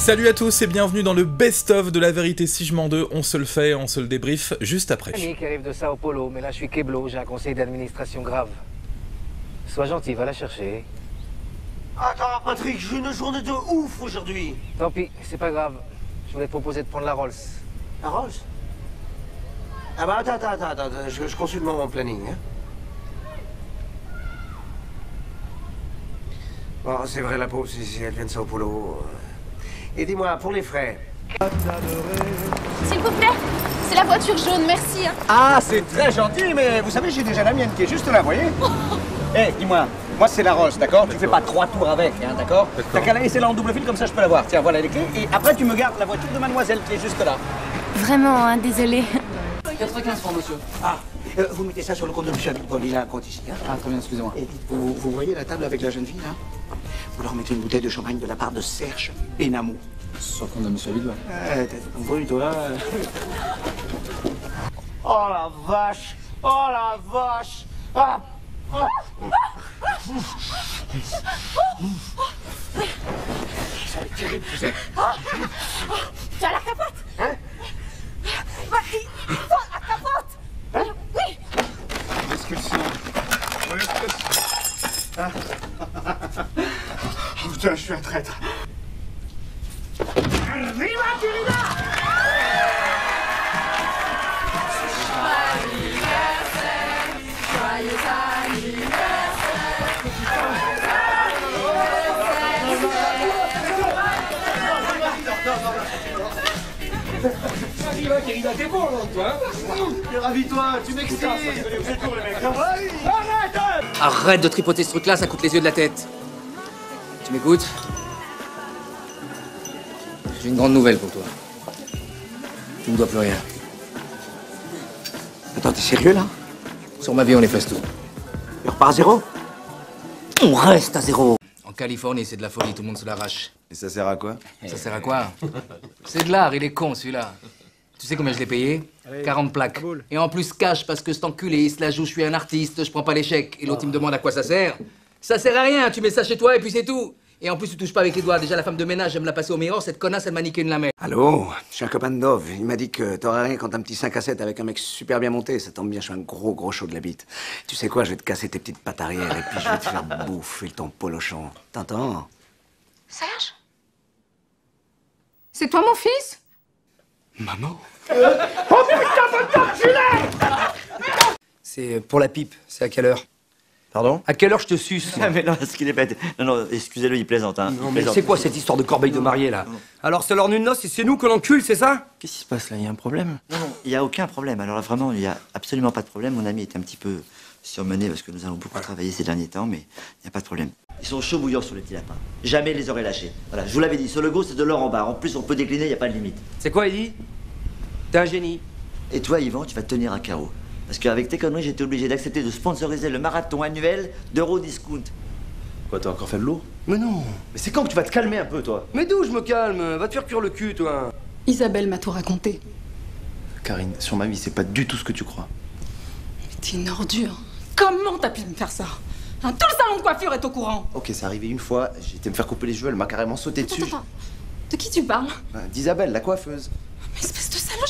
Salut à tous et bienvenue dans le best-of de La Vérité si je mens deux. On se le fait, on se le débrief juste après. Ami qui arrive de Sao Paulo, mais là je suis Keblo, j'ai un conseil d'administration grave. Sois gentil, va la chercher. Attends, Patrick, j'ai une journée de ouf aujourd'hui. Tant pis, c'est pas grave. Je voulais te proposer de prendre la Rolls. La Rose? Ah bah attends, je consulte mon planning. Hein. Bon, c'est vrai, la pauvre, si elle vient de Sao Paulo. Et dis-moi, pour les frais. S'il vous plaît, c'est la voiture jaune, merci. Hein. Ah, c'est très gentil, mais vous savez, j'ai déjà la mienne qui est juste là, vous voyez. Eh, dis-moi, moi c'est la Rose, d'accord? Tu fais pas 3 tours avec, hein, d'accord? T'as qu'à la laisser là en double fil, comme ça je peux la voir. Tiens, voilà les clés, et après tu me gardes la voiture de mademoiselle qui est juste là. Vraiment, hein, désolé. 95 francs, monsieur. Ah, vous mettez ça sur le compte de monsieur Habib, il a un compte ici. Hein. Ah, très bien, excusez-moi. Et dites, vous voyez la table avec la jeune fille, là? Vous leur mettez une bouteille de champagne de la part de Serge Benamou. Sur le compte de monsieur Abidou. T'as compris, toi? Oh la vache! Oh la vache! Ah! Ah. Ça va être terrible, tu sais. Tu as la capote? Hein? Marie, la capote? Hein? Oui. L'excursion. Ah. Oh, putain, je suis un traître. Viva Querida! T'es bon, là, toi? Ravis-toi, tu m'excites. Arrête de tripoter ce truc-là, ça coûte les yeux de la tête. Tu m'écoutes? J'ai une grande nouvelle pour toi. Tu me dois plus rien. Attends, t'es sérieux, là? Sur ma vie, on efface tout. On repart à zéro? On reste à zéro. En Californie, c'est de la folie, tout le monde se l'arrache. Et ça sert à quoi? Ça sert à quoi? C'est de l'art, il est con, celui-là. Tu sais combien je l'ai payé? 40 plaques. Et en plus cash, parce que cet enculé, il se la joue, je suis un artiste, je prends pas l'échec. Et l'autre, il me demande à quoi ça sert. Ça sert à rien, tu mets ça chez toi et puis c'est tout. Et en plus, tu touches pas avec les doigts. Déjà, la femme de ménage, j'aime la passer au miroir, cette connasse, elle m'a niqué une lamelle. Allô? Je suis un copain de Dove. Il m'a dit que t'aurais rien quand un petit 5 à 7 avec un mec super bien monté. Ça tombe bien, je suis un gros chaud de la bite. Tu sais quoi, je vais te casser tes petites pattes arrière et puis je vais te faire bouffer ton polochon. T'entends? Serge? C'est toi mon fils? Maman? C'est pour la pipe. C'est à quelle heure? Pardon? À quelle heure je te suce? Ah mais non, ce qu'il est bête. Non, excusez-le, il plaisante, hein. Non, mais c'est quoi cette histoire de corbeille de mariée, là? Alors c'est leur nuit de noces et c'est nous que l'encule, c'est ça? Qu'est-ce qui se passe là? Il y a un problème? Non, il n'y a aucun problème. Alors là, vraiment, il n'y a absolument pas de problème. Mon ami est un petit peu surmené parce que nous avons beaucoup travaillé ces derniers temps, mais il n'y a pas de problème. Ils sont chauds bouillants sur les petits lapins. Jamais les aurait lâchés. Voilà, je vous l'avais dit, sur le go, c'est de l'or en barre. En plus, on peut décliner, il n'y a pas de limite. C'est quoi, Eddie? T'es un génie. Et toi, Yvan, tu vas te tenir à carreau. Parce qu'avec tes conneries, j'étais obligé d'accepter de sponsoriser le marathon annuel d'Eurodiscount. Quoi, t'as encore fait de l'eau? Mais non. Mais c'est quand que tu vas te calmer un peu, toi? Mais d'où je me calme? Va te faire cuire le cul, toi. Isabelle m'a tout raconté. Karine, sur ma vie, c'est pas du tout ce que tu crois. Mais t'es une ordure. Comment t'as pu me faire ça? Hein, tout le salon de coiffure est au courant. Ok, c'est arrivé une fois, j'ai été me faire couper les cheveux, elle m'a carrément sauté dessus. Attends. De qui tu parles? D'Isabelle, la coiffeuse. Mais espèce de salaud,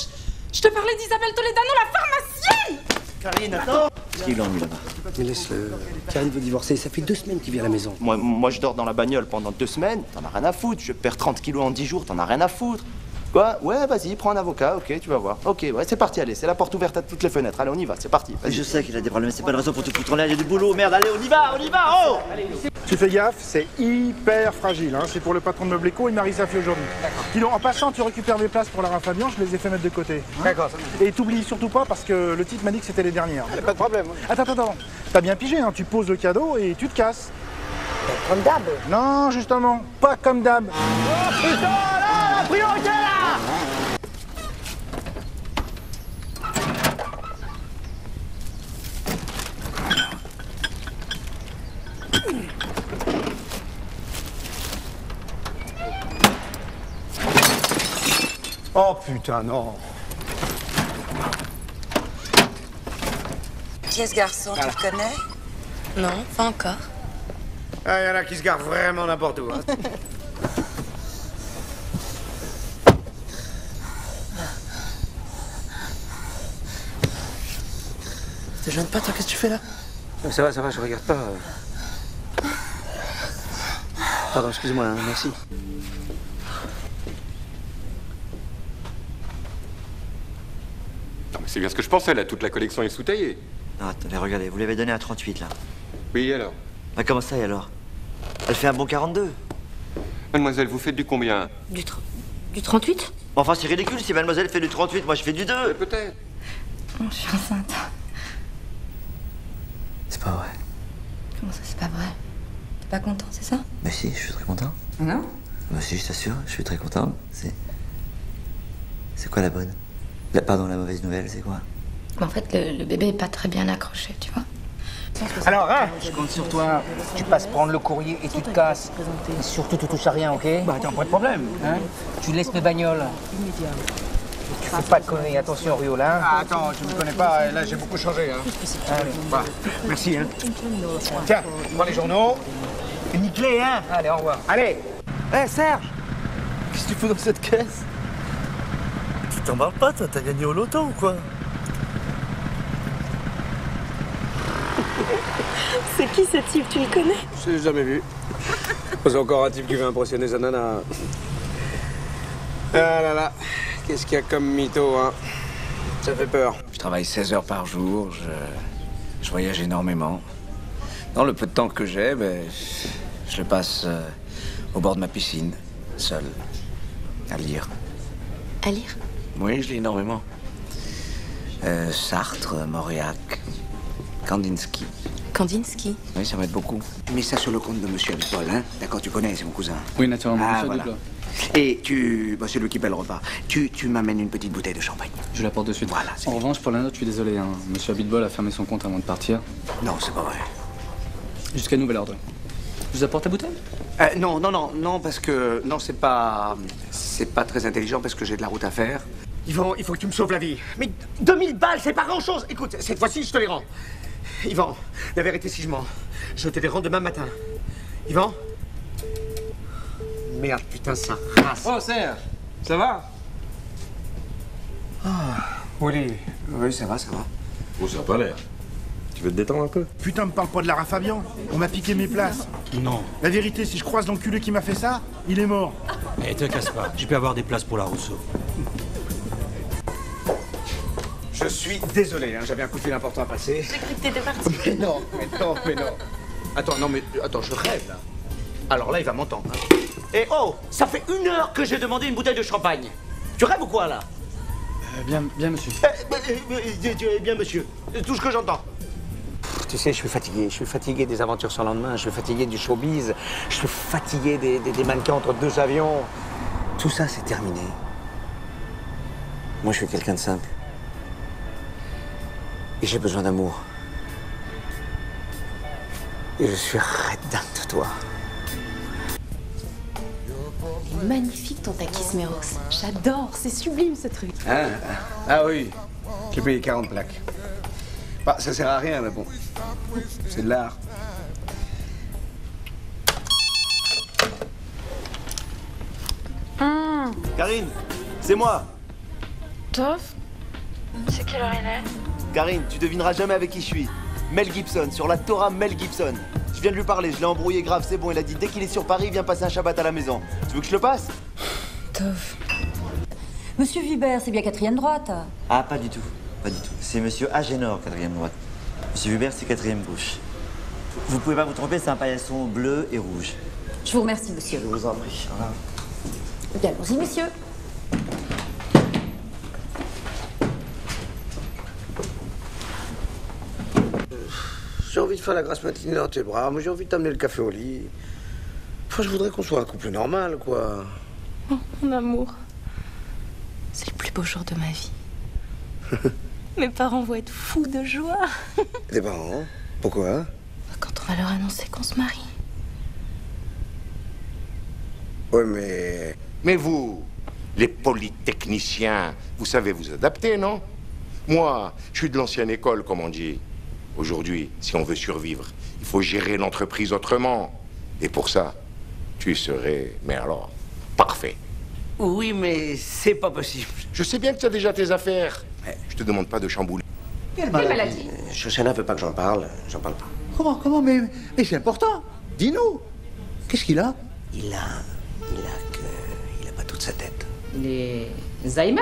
je te parlais d'Isabelle Toledano, la pharmacienne! Karine, attends! Qu'est-ce qu'il ennuie là-bas? Mais laisse-le. Karine veut divorcer, ça fait 2 semaines qu'il vient à la maison. Moi, je dors dans la bagnole pendant 2 semaines, t'en as rien à foutre. Je perds 30 kilos en 10 jours, t'en as rien à foutre. Quoi? Ouais, vas-y, prends un avocat, ok, tu vas voir. Ok, ouais, c'est parti, allez, c'est la porte ouverte à toutes les fenêtres. Allez, on y va, c'est parti. Je sais qu'il a des problèmes, c'est pas une raison pour te foutre en l'air, il y a du boulot, merde, allez, on y va, oh! Tu fais gaffe, c'est hyper fragile. Hein. C'est pour le patron de Meubleco et Marisa fait aujourd'hui. Dis-donc, en passant, tu récupères des places pour Lara Fabian, je les ai fait mettre de côté. D'accord. Et t'oublies surtout pas parce que le type m'a dit que c'était les dernières. Pas de problème. Attends. T'as bien pigé, hein. Tu poses le cadeau et tu te casses. Comme d'hab. Non, justement, pas comme d'hab. Oh putain, là! Priorité, là! Oh putain, non. Qui est ce garçon? Tu le connais? Non, pas encore. Ah, y en a qui se garent vraiment n'importe où. Hein. te gêne pas, toi, qu'est-ce que tu fais là? Ça va, je regarde pas. Pardon, excuse-moi, hein, merci. Non, mais c'est bien ce que je pensais, là, toute la collection est sous-taillée. Non, attendez, regardez, vous l'avez donné à 38, là. Oui, alors? Bah, comment ça, et alors? Elle fait un bon 42. Mademoiselle, vous faites du combien? Du 38? Enfin, c'est ridicule, si mademoiselle fait du 38, moi je fais du 2. Peut-être. Non, je suis enceinte. C'est pas vrai. Comment ça, c'est pas vrai? T'es pas content, c'est ça? Mais si, je suis très content. Non? Bah si, je t'assure, je suis très content. C'est quoi la bonne? Pardon, la mauvaise nouvelle, c'est quoi? En fait, le bébé est pas très bien accroché, tu vois. Alors, hein, je compte sur toi. Tu passes prendre le courrier et tu te casses. Et surtout, tu touches à rien, ok? Bah, attends, pas de problème. Hein? Tu laisses mes bagnoles. Tu fais pas de conneries, attention, Rio, là. Ah, attends, tu me connais pas, là, j'ai beaucoup changé, hein. Allez, bah, merci, hein. Tiens, prends les journaux. Une clé, hein. Allez, au revoir. Allez. Hé, Serge! Qu'est-ce que tu fous dans cette caisse? Tu t'emballes pas, toi, t'as gagné au loto ou quoi? C'est qui ce type? Tu le connais? Je l'ai jamais vu. C'est encore un type qui veut impressionner sa nana. Ah là là, qu'est-ce qu'il y a comme mytho, hein? Ça fait peur. Je travaille 16 heures par jour, je voyage énormément. Dans le peu de temps que j'ai, je le passe au bord de ma piscine, seul, à lire. À lire? Oui, je lis énormément. Sartre, Mauriac, Kandinsky. Kandinsky? Oui, ça m'aide beaucoup. Mets ça sur le compte de Monsieur Abitbol, hein? D'accord, tu connais, c'est mon cousin. Oui, naturellement, Ah, Monsieur voilà. Abitbol. Et c'est lui qui paie le repas. Tu m'amènes une petite bouteille de champagne. Je l'apporte de suite. Voilà. En revanche, pour la note, je suis désolé. Hein. Monsieur Abitbol a fermé son compte avant de partir. Non, c'est pas vrai. Jusqu'à nouvel ordre. Je vous apporte la bouteille? Non, parce que... Non, c'est pas très intelligent parce que j'ai de la route à faire. Yvan, il faut que tu me sauves la vie. Mais 2000 balles, c'est pas grand-chose. Écoute, cette fois-ci, je te les rends. Yvan, la vérité, si je mens, je te les rends demain matin. Yvan? Merde, putain, ça rase. Oh, Serge, ça va? Willy. Oui, ça va. Oh, ça a pas l'air. Tu veux te détendre un peu? Putain, me parle pas de Lara Fabian. On m'a piqué mes places. Non. La vérité, si je croise l'enculé qui m'a fait ça, il est mort. Eh, te casse pas, je peux avoir des places pour la Rousseau. Je suis désolé, hein, j'avais un coup de fil important à passer. J'ai cru que t'étais parti. Mais non. Attends, je rêve, là. Alors là, il va m'entendre. Hein. Et oh, ça fait 1 heure que j'ai demandé une bouteille de champagne. Tu rêves ou quoi, là? Bien, monsieur. Bien, monsieur. C'est tout ce que j'entends. Tu sais, je suis fatigué des aventures sans lendemain, je suis fatigué du showbiz, je suis fatigué des mannequins entre 2 avions. Tout ça, c'est terminé. Moi, je suis quelqu'un de simple. Et j'ai besoin d'amour. Et je suis dingue de toi. Magnifique ton taquismeros. J'adore, c'est sublime ce truc. Ah oui, j'ai payé 40 plaques. Bah, ça sert à rien, mais bon, c'est de l'art. Karine, c'est moi. Toff? C'est quelle heure il est? Karine, tu devineras jamais avec qui je suis. Mel Gibson, sur la Torah Mel Gibson. Je viens de lui parler, je l'ai embrouillé grave, c'est bon, il a dit dès qu'il est sur Paris, il vient passer un Shabbat à la maison. Tu veux que je le passe? Toff. Monsieur Vubert, c'est bien 4e droite? Ah, pas du tout. Pas du tout. C'est monsieur Agénor, 4e droite. Monsieur Vubert, c'est 4e gauche. Vous pouvez pas vous tromper, c'est un paillasson bleu et rouge. Je vous remercie, monsieur. Je vous en prie. Voilà. Bien, allons-y, monsieur. J'ai envie de faire la grasse matinée dans tes bras, moi j'ai envie de t'amener le café au lit. Enfin, je voudrais qu'on soit un couple normal, quoi. Oh, mon amour. C'est le plus beau jour de ma vie. Mes parents vont être fous de joie. Tes parents? Pourquoi? Quand on va leur annoncer qu'on se marie. Ouais, mais... Mais vous, les polytechniciens, vous savez vous adapter, non? Moi, je suis de l'ancienne école, comme on dit. Aujourd'hui, si on veut survivre, il faut gérer l'entreprise autrement. Et pour ça, tu serais, mais alors, parfait. Oui, mais c'est pas possible. Je sais bien que tu as déjà tes affaires. Je te demande pas de chambouler. Quelle maladie? Shoshana veut pas que j'en parle pas. Comment, mais c'est important. Dis-nous. Qu'est-ce qu'il a? Il a pas toute sa tête. Les Alzheimer?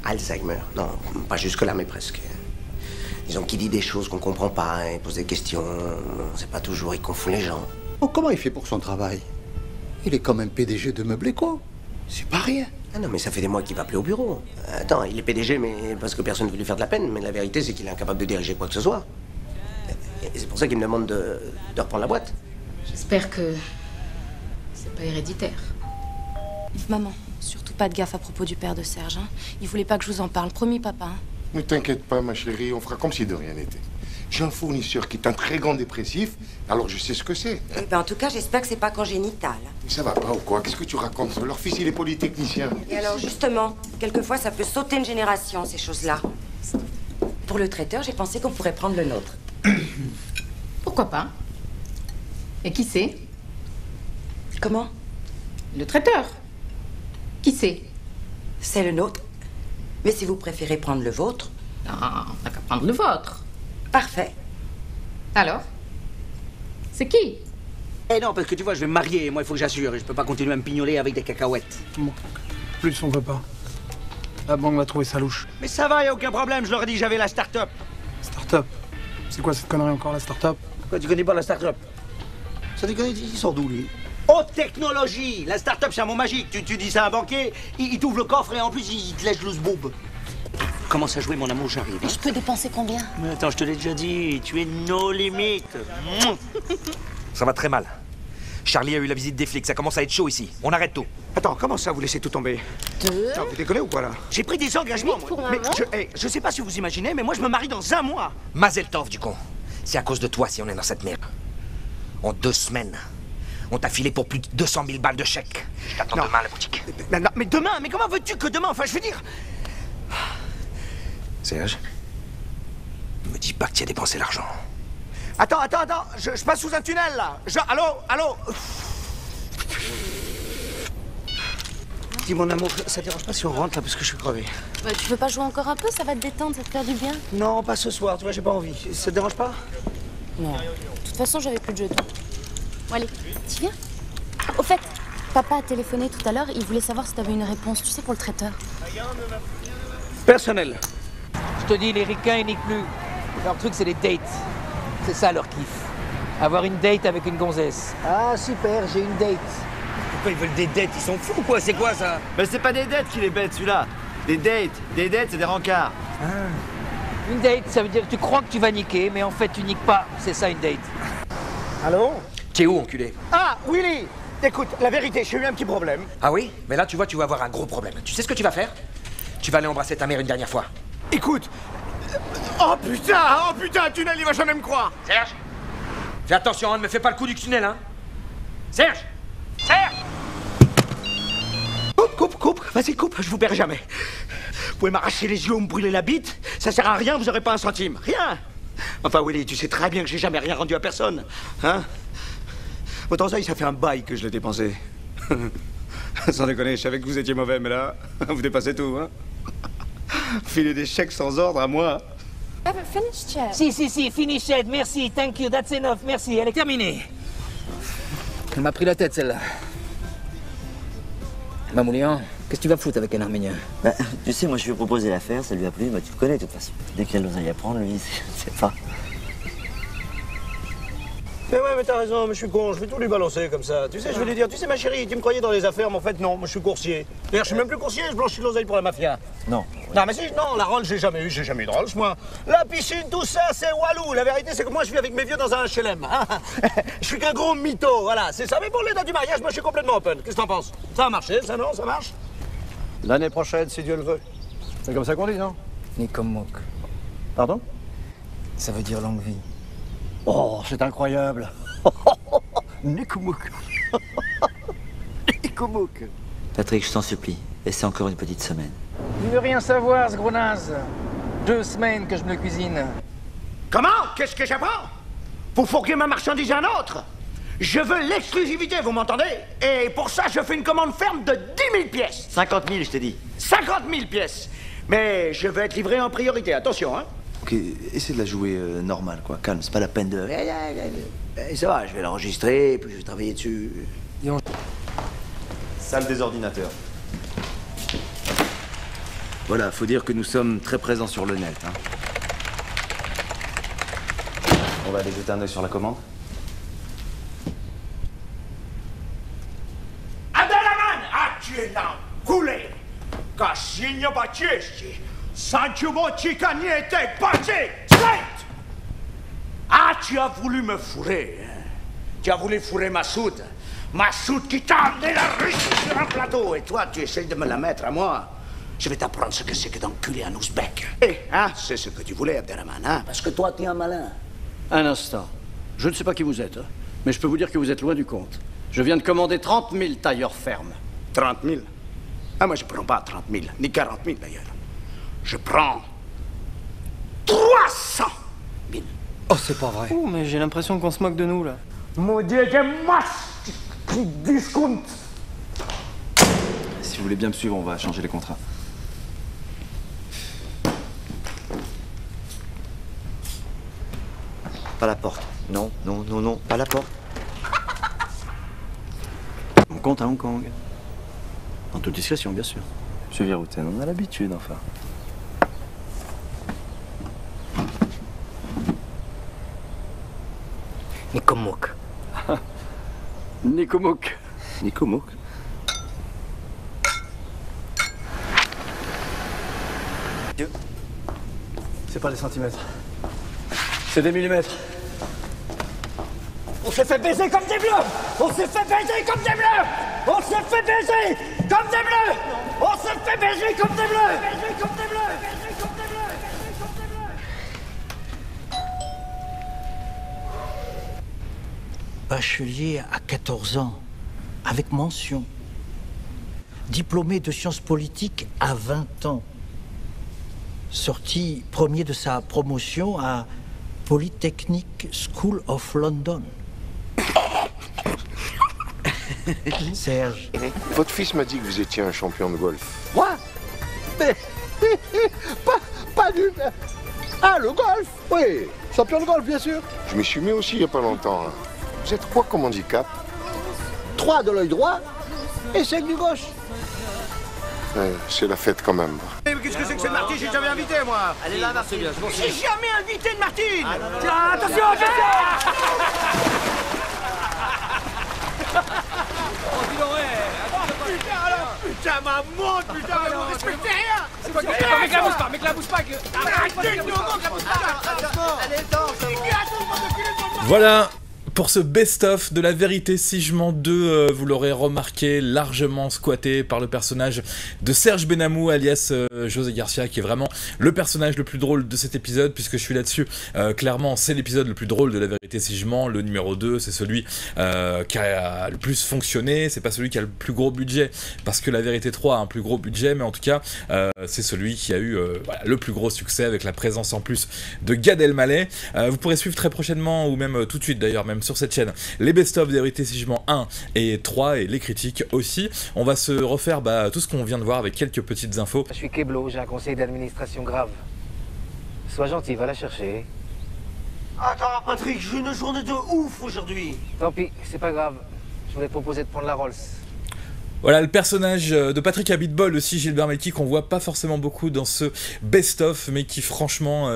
Alzheimer? Non, pas jusque-là, mais presque. Disons qu'il dit des choses qu'on comprend pas, il pose des questions, on sait pas toujours, il confond les gens. Oh, comment il fait pour son travail? Il est quand même PDG de Meubléco. C'est pas rien. Ah non, mais ça fait des mois qu'il va plus au bureau. Attends, il est PDG, mais parce que personne ne veut lui faire de la peine, mais la vérité, c'est qu'il est incapable de diriger quoi que ce soit. Et c'est pour ça qu'il me demande de reprendre la boîte. J'espère que c'est pas héréditaire. Maman, surtout pas de gaffe à propos du père de Serge. Hein. Il voulait pas que je vous en parle, promis, papa. Hein. Ne t'inquiète pas, ma chérie, on fera comme si de rien n'était. J'ai un fournisseur qui est un très grand dépressif, alors je sais ce que c'est. Eh ben, en tout cas, j'espère que c'est pas congénital. Mais ça va pas ou quoi? Qu'est-ce que tu racontes? Leur fils, il est polytechnicien. Et alors, justement, quelquefois, ça peut sauter une génération, ces choses-là. Pour le traiteur, j'ai pensé qu'on pourrait prendre le nôtre. Pourquoi pas? Et qui c'est? Comment? Le traiteur. Qui c'est? C'est le nôtre. Mais si vous préférez prendre le vôtre... Non, on n'a qu'à prendre le vôtre. Parfait. Alors? C'est qui? Eh non, parce que tu vois, je vais me marier, moi il faut que j'assure, et je peux pas continuer à me pignoler avec des cacahuètes. Bon, plus on veut pas. La banque va trouver ça louche. Mais ça va, y a aucun problème, je leur ai dit que j'avais la start-up. Start-up? C'est quoi cette connerie encore, la start-up? Quoi, tu connais pas la start-up? Ça déconne, il sort d'où, lui? Haute technologie! La start-up, c'est un mot magique. Tu dis ça à un banquier, il t'ouvre le coffre et en plus, il te lèche loose boob. Commence à jouer, mon amour, j'arrive. Je peux dépenser combien? Mais attends, je te l'ai déjà dit, tu es nos limites. Ça va très mal. Charlie a eu la visite des flics, ça commence à être chaud ici. On arrête tout. Attends, comment ça, vous laissez tout tomber? Attends, vous déconnez ou quoi, là? J'ai pris des engagements, moi. Mais je sais pas si vous imaginez, mais moi, je me marie dans 1 mois. Mazel tov, du con. C'est à cause de toi si on est dans cette merde. En 2 semaines, on t'a filé pour plus de 200 000 balles de chèque. Je t'attends demain à la boutique. Mais demain, mais comment veux-tu que demain? Enfin, je veux dire... Serge, me dis pas que tu as dépensé l'argent. Attends, je passe sous un tunnel, là. Allô? Dis, mon amour, ça te dérange pas si on rentre, là, parce que je suis crevé? Bah, tu veux pas jouer encore un peu? Ça va te détendre, ça te faire du bien. Non, pas ce soir, tu vois, j'ai pas envie. Ça te dérange pas? Non. De toute façon, j'avais plus de jetons. Bon, allez, tu viens? Au fait, papa a téléphoné tout à l'heure, il voulait savoir si t'avais une réponse, tu sais, pour le traiteur. Personnel. Je te dis, les ricains, ils niquent plus. Leur truc, c'est les dates. C'est ça leur kiff. Avoir une date avec une gonzesse. Ah, super, j'ai une date. Pourquoi ils veulent des dettes? Ils sont fous ou quoi? C'est quoi ça? Mais c'est pas des dettes qui les bêtent, celui-là. Des dates, c'est des rencarts. Une date, ça veut dire que tu crois que tu vas niquer, mais en fait, tu niques pas. C'est ça, une date. Allô? T'es où, enculé? Ah, Willy! Écoute, la vérité, j'ai eu un petit problème. Ah oui? Mais là, tu vois, tu vas avoir un gros problème. Tu sais ce que tu vas faire? Tu vas aller embrasser ta mère une dernière fois. Écoute! Oh putain, le tunnel, il va jamais me croire! Serge! Fais attention, ne me fais pas le coup du tunnel, hein! Serge! Coupe, vas-y, coupe, je vous perds jamais. Vous pouvez m'arracher les yeux ou me brûler la bite, ça sert à rien, vous aurez pas un centime, rien! Enfin, Willy, tu sais très bien que j'ai jamais rien rendu à personne, hein? Autant ça, ça fait un bail que je l'ai dépensé. Sans déconner, je savais que vous étiez mauvais, mais là, vous dépassez tout, hein? Filer des chèques sans ordre à moi. Si, finish it, merci, thank you, that's enough, merci, elle est terminée. Elle m'a pris la tête, celle-là. Mamoulian, qu'est-ce que tu vas foutre avec un Arménien? Bah, tu sais, moi je lui ai proposé l'affaire, ça lui a plu, bah tu le connais de toute façon. Dès qu'il y a de l'oseille à prendre, lui, c'est pas... Mais ouais, mais t'as raison, mais je suis con, je vais tout lui balancer comme ça. Tu sais, je vais lui dire, tu sais ma chérie, tu me croyais dans les affaires, mais en fait non, moi je suis coursier. D'ailleurs, je suis même plus coursier, je blanchis de l'oseille pour la mafia. Non. Non, mais si, non, la Rolls, j'ai jamais eu de Rolls, moi. La piscine, tout ça, c'est Walou. La vérité, c'est que moi, je vis avec mes vieux dans un HLM. Hein. Je suis qu'un gros mytho, voilà, c'est ça. Mais pour les dates du mariage, moi, je suis complètement open. Qu'est-ce que t'en penses? Ça a marché, ça, non? Ça marche? L'année prochaine, si Dieu le veut. C'est comme ça qu'on dit, non? Nikomok. Pardon? Ça veut dire longue vie. Oh, c'est incroyable. Nikomok. Nikomok. Patrick, je t'en supplie, laissez encore une petite semaine. Il veut rien savoir, ce gros naze. 2 semaines que je me le cuisine. Comment? Qu'est-ce que j'apprends? Vous fourguez ma marchandise à un autre? Je veux l'exclusivité, vous m'entendez? Et pour ça, je fais une commande ferme de 10 000 pièces. 50 000, je t'ai dit. 50 000 pièces. Mais je veux être livré en priorité, attention, hein? Ok, Ok, essaie de la jouer normale, quoi, calme, c'est pas la peine de... Ça va, je vais l'enregistrer, puis je vais travailler dessus. Salle des ordinateurs. Voilà, faut dire que nous sommes très présents sur le net. Hein. On va aller jeter un œil sur la commande. Abdelaman! Ah, tu es là, coulé! Casigno Baccheschi! Santiumo Cicagnete Bacche! Slate! Ah, tu as voulu me fourrer, hein? Tu as voulu fourrer Massoud. Massoud qui t'a amené la Russie sur un plateau. Et toi, tu essayes de me la mettre à moi. Je vais t'apprendre ce que c'est que d'enculer un ouzbek. Hein? C'est ce que tu voulais, Abderrahman, hein? Parce que toi, t'es un malin. Un instant. Je ne sais pas qui vous êtes, hein, mais je peux vous dire que vous êtes loin du compte. Je viens de commander 30 000 tailleurs fermes. 30 000? Ah, moi, je prends pas 30 000, ni 40 000 d'ailleurs. Je prends 300 000. Oh, c'est pas vrai. Oh, mais j'ai l'impression qu'on se moque de nous, là. Maudit masque qui discount. Si vous voulez bien me suivre, on va changer les contrats. Pas la porte. Non, non, non, non, pas la porte. On compte à Hong Kong. En toute discrétion, bien sûr. Monsieur Virouten, on a l'habitude, enfin. Nikomok. Nikomok. Nikomok. C'est pas des centimètres. C'est des millimètres. On s'est fait baiser comme des bleus. On s'est fait baiser comme des bleus. On s'est fait baiser comme des bleus. On s'est fait baiser comme des bleus. Baiser comme des bleus. Baiser comme des bleus. Baiser comme des bleus. Bachelier à 14 ans, avec mention. Diplômé de sciences politiques à 20 ans. Sorti premier de sa promotion à Polytechnic School of London. Serge. Votre fils m'a dit que vous étiez un champion de golf. Moi? Mais... pas du... Ah, le golf? Oui, champion de golf, bien sûr. Je m'y suis mis aussi il n'y a pas longtemps. Hein. Vous êtes quoi comme handicap? 3 de l'œil droit et 5 du gauche. Ouais, c'est la fête quand même. Mais qu'est-ce que c'est que cette Martine? J'ai jamais invité, moi. Elle est là, Martine. J'ai jamais invité de Martine. Tiens, attention, attention. Oh, dis donc, putain, alors, putain, ma montre, putain, vous respectez rien. C'est pas grave, mec, la bouge pas, mec, la bouge pas. Voilà pour ce best-of de La Vérité si je mens 2, vous l'aurez remarqué, largement squatté par le personnage de Serge Benamou, alias José Garcia, qui est vraiment le personnage le plus drôle de cet épisode, puisque je suis là-dessus. Clairement, c'est l'épisode le plus drôle de La Vérité si je mens. Le numéro 2, c'est celui qui a le plus fonctionné, c'est pas celui qui a le plus gros budget, parce que La Vérité 3 a un plus gros budget, mais en tout cas, c'est celui qui a eu voilà, le plus gros succès, avec la présence en plus de Gad Elmaleh. Vous pourrez suivre très prochainement, ou même tout de suite d'ailleurs, même sur cette chaîne, les best-of des Vérités si je mens 1 et 3 et les critiques aussi. On va se refaire tout ce qu'on vient de voir avec quelques petites infos. Je suis Keblo, j'ai un conseil d'administration grave. Sois gentil, va la chercher. Attends, Patrick, j'ai une journée de ouf aujourd'hui. Tant pis, c'est pas grave. Je voulais te proposer de prendre la Rolls. Voilà, le personnage de Patrick Abitbol aussi, Gilbert Melki, qu'on voit pas forcément beaucoup dans ce best-of, mais qui franchement,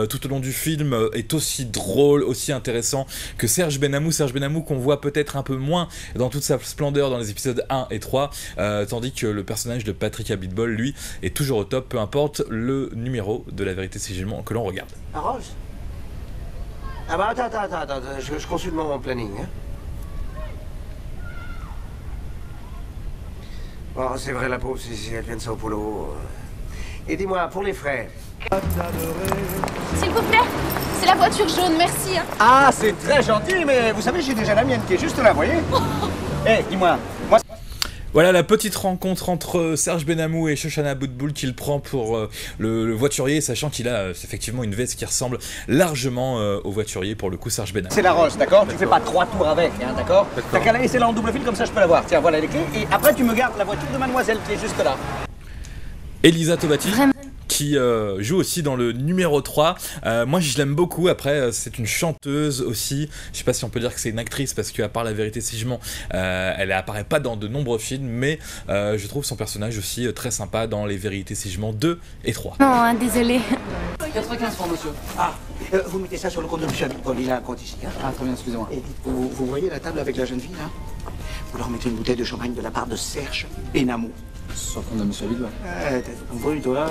tout au long du film, est aussi drôle, aussi intéressant que Serge Benamou. Serge Benamou qu'on voit peut-être un peu moins dans toute sa splendeur dans les épisodes 1 et 3, tandis que le personnage de Patrick Abitbol, lui, est toujours au top, peu importe le numéro de La Vérité si je mens que l'on regarde. La Rolls? Ah bah attends, je consulte mon planning, hein. Oh, c'est vrai, la pauvre, si elle vient de Sao Paulo. Et dis-moi, pour les frais... S'il vous plaît, c'est la voiture jaune, merci. Hein. Ah, c'est très gentil, mais vous savez, j'ai déjà la mienne qui est juste là, vous voyez. Eh, dis-moi, moi... Voilà la petite rencontre entre Serge Benamou et Shoshana Boutboul qu'il prend pour le voiturier, sachant qu'il a effectivement une veste qui ressemble largement au voiturier, pour le coup, Serge Benamou. C'est la Rolls, d'accord? Tu fais pas 3 tours avec, hein, d'accord? T'as qu'à la laisser là en double fil, comme ça je peux la voir. Tiens, voilà les clés, et après tu me gardes la voiture de mademoiselle qui est juste là. Elisa Tovati, qui joue aussi dans le numéro 3. Moi je l'aime beaucoup, après c'est une chanteuse aussi, je sais pas si on peut dire que c'est une actrice parce qu'à part La Vérité si je mens, elle apparaît pas dans de nombreux films, mais je trouve son personnage aussi très sympa dans Les Vérités si je mens 2 et 3. Non, hein, désolé. 95 francs, monsieur. Ah, vous mettez ça sur le compte de monsieur Abitbol, il a un compte ici. Hein. Ah, très bien, excusez-moi. Et dites, vous voyez la table avec la jeune fille, là? Vous leur mettez une bouteille de champagne de la part de Serge Benamou. Sur le compte de monsieur Abitbol. T'as tout compris, toi?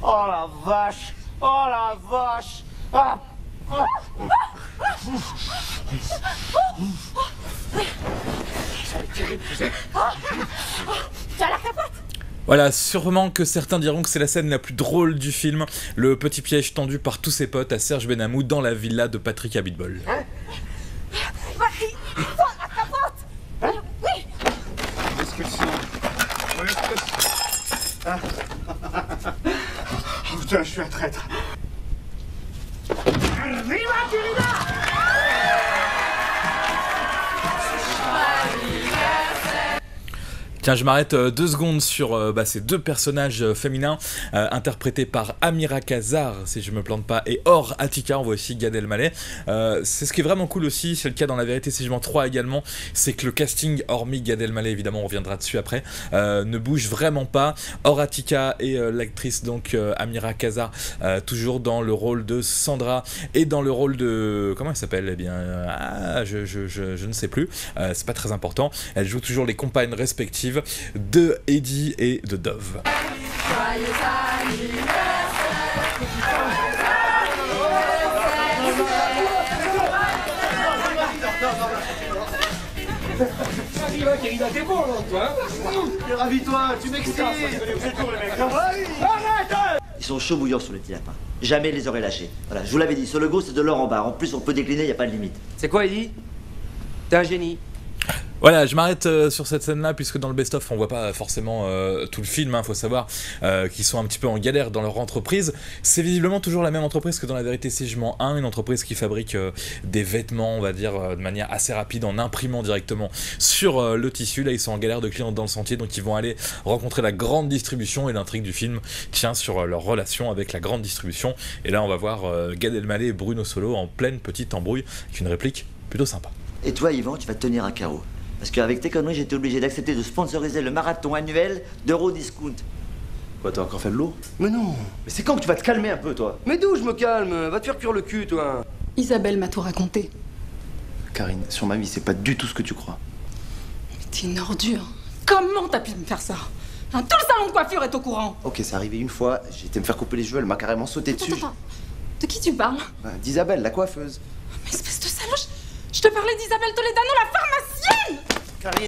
Oh la vache! Oh la vache! Ah! Voilà, sûrement que certains diront que c'est la scène la plus drôle du film, le petit piège tendu par tous ses potes à Serge Benamou dans la villa de Patrick Abitbol. Oh putain, je suis un traître. Tiens, je m'arrête 2 secondes sur ces 2 personnages féminins interprétés par Amira Kazar, si je me plante pas, et Or Attika. On voit aussi Gad Elmaleh. C'est ce qui est vraiment cool aussi, c'est le cas dans La Vérité si je mens 3 également, c'est que le casting, hormis Gad Elmaleh, évidemment on reviendra dessus après, ne bouge vraiment pas. Or Attika et l'actrice donc Amira Kazar, toujours dans le rôle de Sandra et dans le rôle de... comment elle s'appelle? Eh bien, je ne sais plus, c'est pas très important. Elle joue toujours les compagnes respectives de Eddie et de Dove. T'es bon, là, toi? Ravis-toi, tu m'excites! Ils sont chauds bouillants sur les petits lapins. Jamais ils les aurait lâchés. Voilà, je vous l'avais dit, sur le go, c'est de l'or en barre. En plus, on peut décliner, il n'y a pas de limite. C'est quoi, Eddie? T'es un génie. Voilà, je m'arrête sur cette scène-là, puisque dans le best-of, on voit pas forcément tout le film, faut savoir qu'ils sont un petit peu en galère dans leur entreprise. C'est visiblement toujours la même entreprise que dans La Vérité si je mens 1, une entreprise qui fabrique des vêtements, on va dire, de manière assez rapide, en imprimant directement sur le tissu. Là, ils sont en galère de clients dans le sentier, donc ils vont aller rencontrer la grande distribution, et l'intrigue du film tient sur leur relation avec la grande distribution. Et là, on va voir Gad Elmaleh et Bruno Solo en pleine petite embrouille, avec une réplique plutôt sympa. Et toi, Yvan, tu vas te tenir à carreau. Parce qu'avec tes conneries, j'étais obligé d'accepter de sponsoriser le marathon annuel d'Eurodiscount. Quoi, t'as encore fait de l'eau? Mais non. Mais c'est quand que tu vas te calmer un peu, toi? Mais d'où je me calme? Va te faire cuire le cul, toi. Isabelle m'a tout raconté. Karine, sur ma vie, c'est pas du tout ce que tu crois. Mais t'es une ordure. Comment t'as pu me faire ça? Tout le salon de coiffure est au courant. Ok, c'est arrivé une fois, j'ai été me faire couper les cheveux, elle m'a carrément sauté dessus. Attends. De qui tu parles? D'Isabelle, la coiffeuse. Mais espèce de saloche. Je te parlais d'Isabelle Toledano, la pharmacienne. Karine.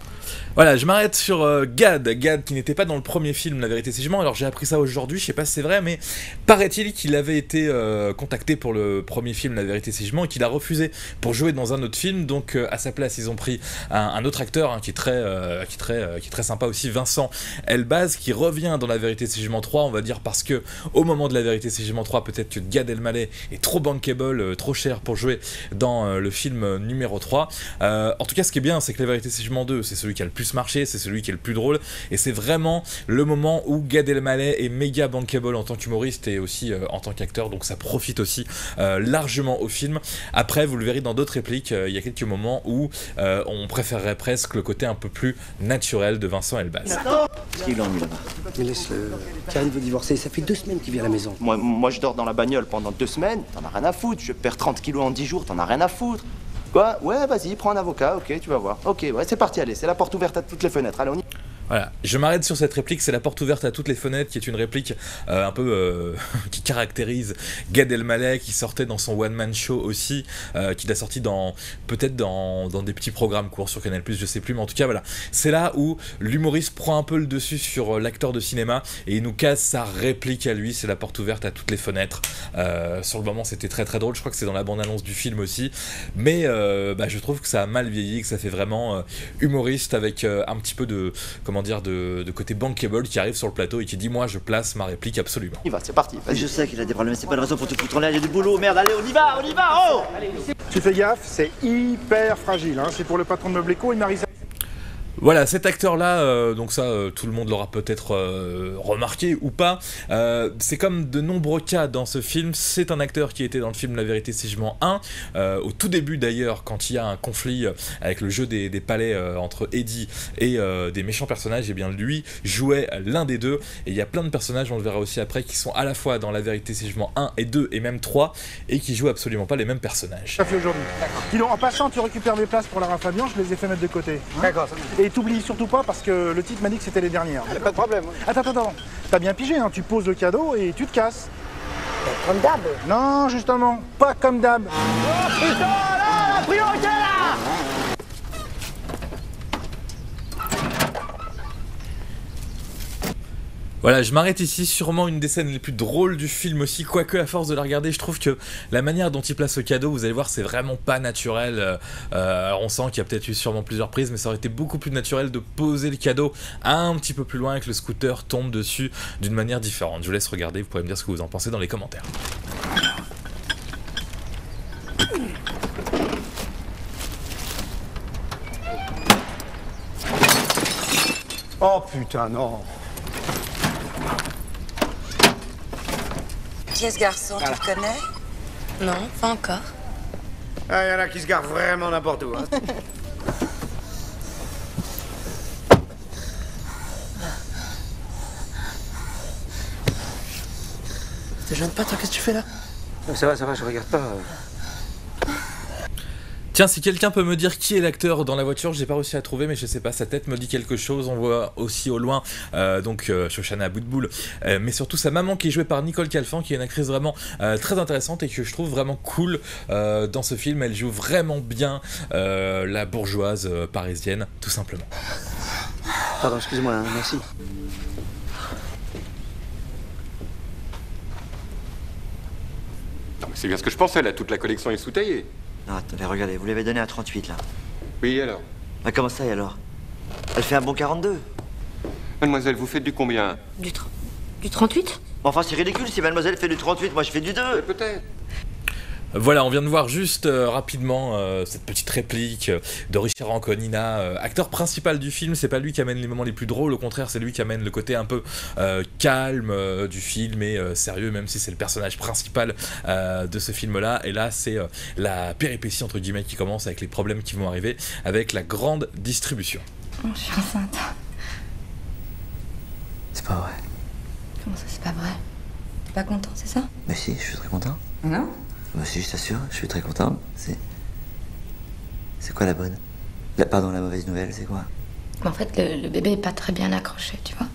Voilà, je m'arrête sur Gad qui n'était pas dans le premier film La Vérité si je mens. Alors j'ai appris ça aujourd'hui, je sais pas si c'est vrai, mais paraît-il qu'il avait été contacté pour le premier film La Vérité si je mens et qu'il a refusé pour jouer dans un autre film. Donc à sa place ils ont pris un autre acteur qui est très sympa aussi, Vincent Elbaz, qui revient dans La Vérité si je mens 3, on va dire, parce que au moment de La Vérité si je mens 3, peut-être que Gad Elmaleh est trop bankable, trop cher pour jouer dans le film numéro 3. En tout cas, ce qui est bien, c'est que La Vérité si je mens 2, c'est celui qui a le plus marché, c'est celui qui est le plus drôle, et c'est vraiment le moment où Gad Elmaleh est méga bankable en tant qu'humoriste et aussi en tant qu'acteur, donc ça profite aussi largement au film. Après, vous le verrez dans d'autres répliques, il y a quelques moments où on préférerait presque le côté un peu plus naturel de Vincent Elbaz. Qui l'ennuie là-bas? Mais laisse-le. Karine veut divorcer, ça fait 2 semaines qu'il vient à la maison. Moi, je dors dans la bagnole pendant 2 semaines, t'en as rien à foutre. Je perds 30 kilos en 10 jours, t'en as rien à foutre. Quoi? Ouais, vas-y, prends un avocat, ok, tu vas voir. Ok, ouais, c'est parti, allez, c'est la porte ouverte à toutes les fenêtres. Allez, on y... Voilà, je m'arrête sur cette réplique, c'est la porte ouverte à toutes les fenêtres, qui est une réplique un peu qui caractérise Gad Elmaleh, qui sortait dans son one-man show aussi, qu'il a sorti peut-être dans des petits programmes courts sur Canal+, je sais plus, mais en tout cas voilà, c'est là où l'humoriste prend un peu le dessus sur l'acteur de cinéma, et il nous casse sa réplique à lui, c'est la porte ouverte à toutes les fenêtres. Sur le moment c'était très très drôle, je crois que c'est dans la bande-annonce du film aussi, mais je trouve que ça a mal vieilli, que ça fait vraiment humoriste avec un petit peu de côté bankable qui arrive sur le plateau et qui dit moi je place ma réplique absolument. Il va, c'est parti. Je sais qu'il a des problèmes, c'est pas une raison pour te foutre en l'air, il y a du boulot, merde, allez, on y va, oh! Tu fais gaffe, c'est hyper fragile, c'est pour le patron de Meubles Éco et Marisa. Voilà, cet acteur-là, donc ça, tout le monde l'aura peut-être remarqué ou pas. C'est comme de nombreux cas dans ce film. C'est un acteur qui était dans le film La Vérité si je mens 1. Au tout début d'ailleurs, quand il y a un conflit avec le jeu des palais entre Eddie et des méchants personnages, et bien lui jouait l'un des deux. Et il y a plein de personnages, on le verra aussi après, qui sont à la fois dans La Vérité si je mens 1 et 2 et même 3 et qui jouent absolument pas les mêmes personnages. Ça fait aujourd'hui. En passant, tu récupères mes places pour la Fabian, je les ai fait mettre de côté. D'accord. Et t'oublies surtout pas parce que le type m'a dit que c'était les dernières. Pas de problème. Attends. T'as bien pigé, hein, tu poses le cadeau et tu te casses. Comme d'hab. Non, justement, pas comme d'hab. Oh putain là, priorité là. Voilà, je m'arrête ici, sûrement une des scènes les plus drôles du film aussi, quoique à force de la regarder, je trouve que la manière dont il place le cadeau, vous allez voir, c'est vraiment pas naturel. Alors on sent qu'il y a peut-être eu sûrement plusieurs prises, mais ça aurait été beaucoup plus naturel de poser le cadeau un petit peu plus loin et que le scooter tombe dessus d'une manière différente. Je vous laisse regarder, vous pourrez me dire ce que vous en pensez dans les commentaires. Oh putain, non. Qui est ce garçon, tu le connais? Non, pas encore. Ah, il y en a qui se garent vraiment n'importe où. Hein. Te gêne pas, toi, qu'est-ce que tu fais là? Ça va, je regarde pas. Tiens, si quelqu'un peut me dire qui est l'acteur dans la voiture, j'ai pas réussi à trouver, mais je sais pas, sa tête me dit quelque chose. On voit aussi au loin Shoshana Aboutboul, mais surtout sa maman qui est jouée par Nicole Calfan, qui est une actrice vraiment très intéressante et que je trouve vraiment cool dans ce film. Elle joue vraiment bien la bourgeoise parisienne, tout simplement. Pardon, excuse-moi, hein, merci. C'est bien ce que je pensais, là, toute la collection est sous-taillée. Non, attendez, regardez, vous l'avez donné à 38, là. Oui, alors? Bah, comment ça, et alors? Elle fait un bon 42. Mademoiselle, vous faites du combien? Du 38? Enfin, c'est ridicule, si mademoiselle fait du 38, moi je fais du 2. Peut-être. Voilà, on vient de voir juste rapidement cette petite réplique de Richard Anconina, acteur principal du film. C'est pas lui qui amène les moments les plus drôles, au contraire, c'est lui qui amène le côté un peu calme du film et sérieux, même si c'est le personnage principal de ce film-là. Et là, c'est la péripétie, entre guillemets, qui commence avec les problèmes qui vont arriver avec la grande distribution. Oh, je suis enceinte. C'est pas vrai. Comment ça, c'est pas vrai? T'es pas content, c'est ça? Mais si, je suis très content. Non? Bah si, je t'assure, je suis très content. C'est quoi la bonne? La mauvaise nouvelle, c'est quoi? En fait, le bébé est pas très bien accroché, tu vois.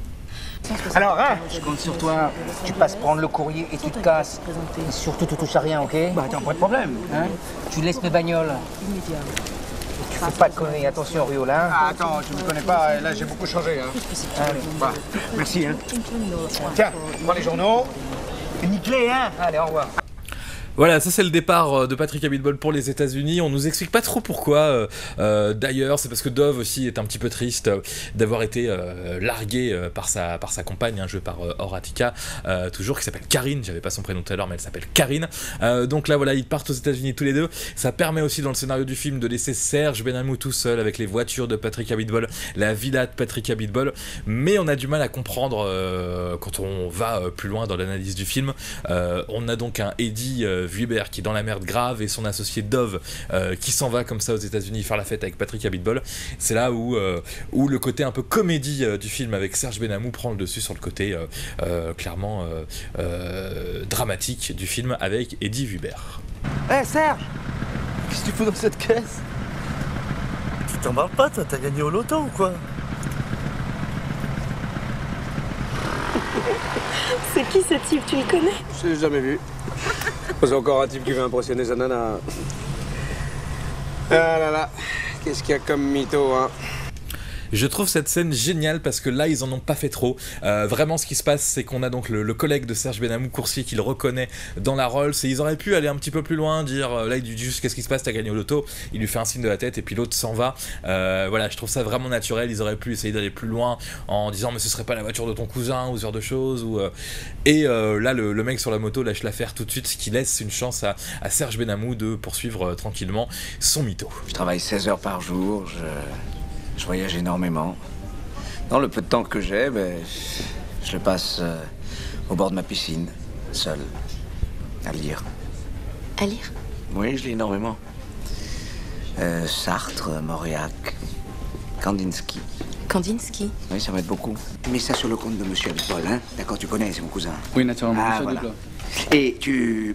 Alors, hein, je compte sur toi. Tu passes prendre le courrier et tu te casses. Et surtout, tu touches à rien, ok? Bah, attends, pas de problème. Hein? Tu laisses mes bagnoles. Tu fais pas de conneries, attention, Riol, hein? Ah, attends, tu me connais pas, là, j'ai beaucoup changé, hein? Allez, bah, merci, hein? Tiens, prends les journaux. Nickelé, hein? Allez, au revoir. Voilà, ça c'est le départ de Patrick Abitbol pour les États-Unis. On nous explique pas trop pourquoi. D'ailleurs, c'est parce que Dove aussi est un petit peu triste d'avoir été largué par sa compagne, jouée par Horatica, toujours, qui s'appelle Karine. J'avais pas son prénom tout à l'heure, mais elle s'appelle Karine. Donc là, voilà, ils partent aux États-Unis tous les deux. Ça permet aussi dans le scénario du film de laisser Serge Benamou tout seul avec les voitures de Patrick Abitbol, la villa de Patrick Abitbol. Mais on a du mal à comprendre quand on va plus loin dans l'analyse du film. On a donc un Eddie Vuibert qui est dans la merde grave et son associé Dove qui s'en va comme ça aux États-Unis faire la fête avec Patrick Abitbol. C'est là où le côté un peu comédie du film avec Serge Benamou prend le dessus sur le côté clairement dramatique du film avec Eddie Vuibert. Hé Serge, qu'est-ce que tu fous dans cette caisse? Tu t'en parles pas, toi, t'as gagné au loto ou quoi? C'est qui ce type? Tu le connais? Je l'ai jamais vu. C'est encore un type qui veut impressionner sa nana. Ah là là, qu'est-ce qu'il y a comme mytho, hein? Je trouve cette scène géniale parce que là ils en ont pas fait trop. Vraiment ce qui se passe c'est qu'on a donc le collègue de Serge Benamou, Coursier, qui le reconnaît dans la Rolls et ils auraient pu aller un petit peu plus loin, dire là il dit juste qu'est-ce qui se passe, t'as gagné au loto, il lui fait un signe de la tête et puis l'autre s'en va. Voilà, je trouve ça vraiment naturel. Ils auraient pu essayer d'aller plus loin en disant mais ce serait pas la voiture de ton cousin ou ce genre de choses là le mec sur la moto lâche l'affaire tout de suite, ce qui laisse une chance à Serge Benamou de poursuivre tranquillement son mytho. Je travaille 16 heures par jour, Je voyage énormément. Dans le peu de temps que j'ai, je le passe au bord de ma piscine, seul, à lire. À lire? Oui, je lis énormément. Sartre, Mauriac, Kandinsky. Kandinsky? Oui, ça m'aide beaucoup. Mais ça sur le compte de Monsieur Abitbol, hein? D'accord, tu connais, c'est mon cousin. Oui, naturellement, Ah, Monsieur voilà. Abitbol. Et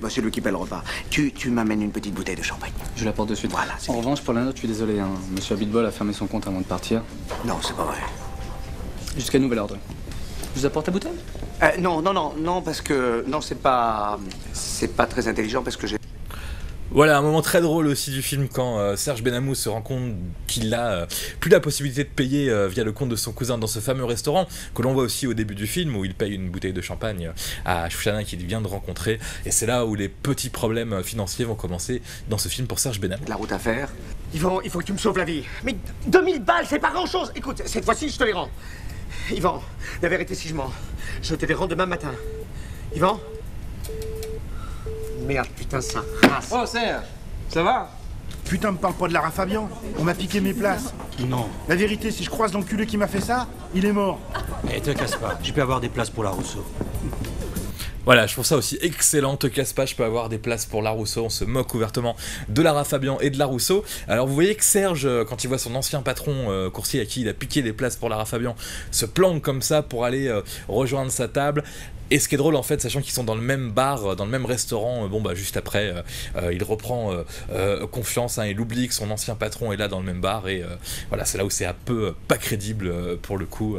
c'est lui qui paie le repas. Tu m'amènes une petite bouteille de champagne. Je l'apporte de suite. Voilà. En revanche, pour la note, je suis désolé. Hein. Monsieur Abitbol a fermé son compte avant de partir. Non, c'est pas vrai. Jusqu'à nouvel ordre. Je vous apporte la bouteille? Non, parce que... Non, c'est pas très intelligent parce que j'ai... Voilà, un moment très drôle aussi du film quand Serge Benamou se rend compte qu'il a plus la possibilité de payer via le compte de son cousin dans ce fameux restaurant que l'on voit aussi au début du film où il paye une bouteille de champagne à Shoshana qu'il vient de rencontrer, et c'est là où les petits problèmes financiers vont commencer dans ce film pour Serge Benamou. La route à faire. Yvan, il faut que tu me sauves la vie. Mais 2000 balles, c'est pas grand-chose. Écoute, cette fois-ci, je te les rends. Yvan, la vérité, si je mens, je te les rends demain matin. Yvan? Merde, putain, ça rase. Oh, Serge, ça va? Putain, me parle pas de Lara Fabian. On m'a piqué mes places. Non. La vérité, si je croise l'enculé qui m'a fait ça, il est mort. Eh, te casse pas, je peux avoir des places pour la Rousseau. Voilà, je trouve ça aussi excellent. Te casse pas, je peux avoir des places pour la Rousseau. On se moque ouvertement de Lara Fabian et de la Rousseau. Alors vous voyez que Serge, quand il voit son ancien patron coursier à qui il a piqué les places pour Lara Fabian, se planque comme ça pour aller rejoindre sa table. Et ce qui est drôle en fait, sachant qu'ils sont dans le même bar, dans le même restaurant, juste après, il reprend confiance, il oublie que son ancien patron est là dans le même bar, et voilà, c'est là où c'est un peu pas crédible pour le coup.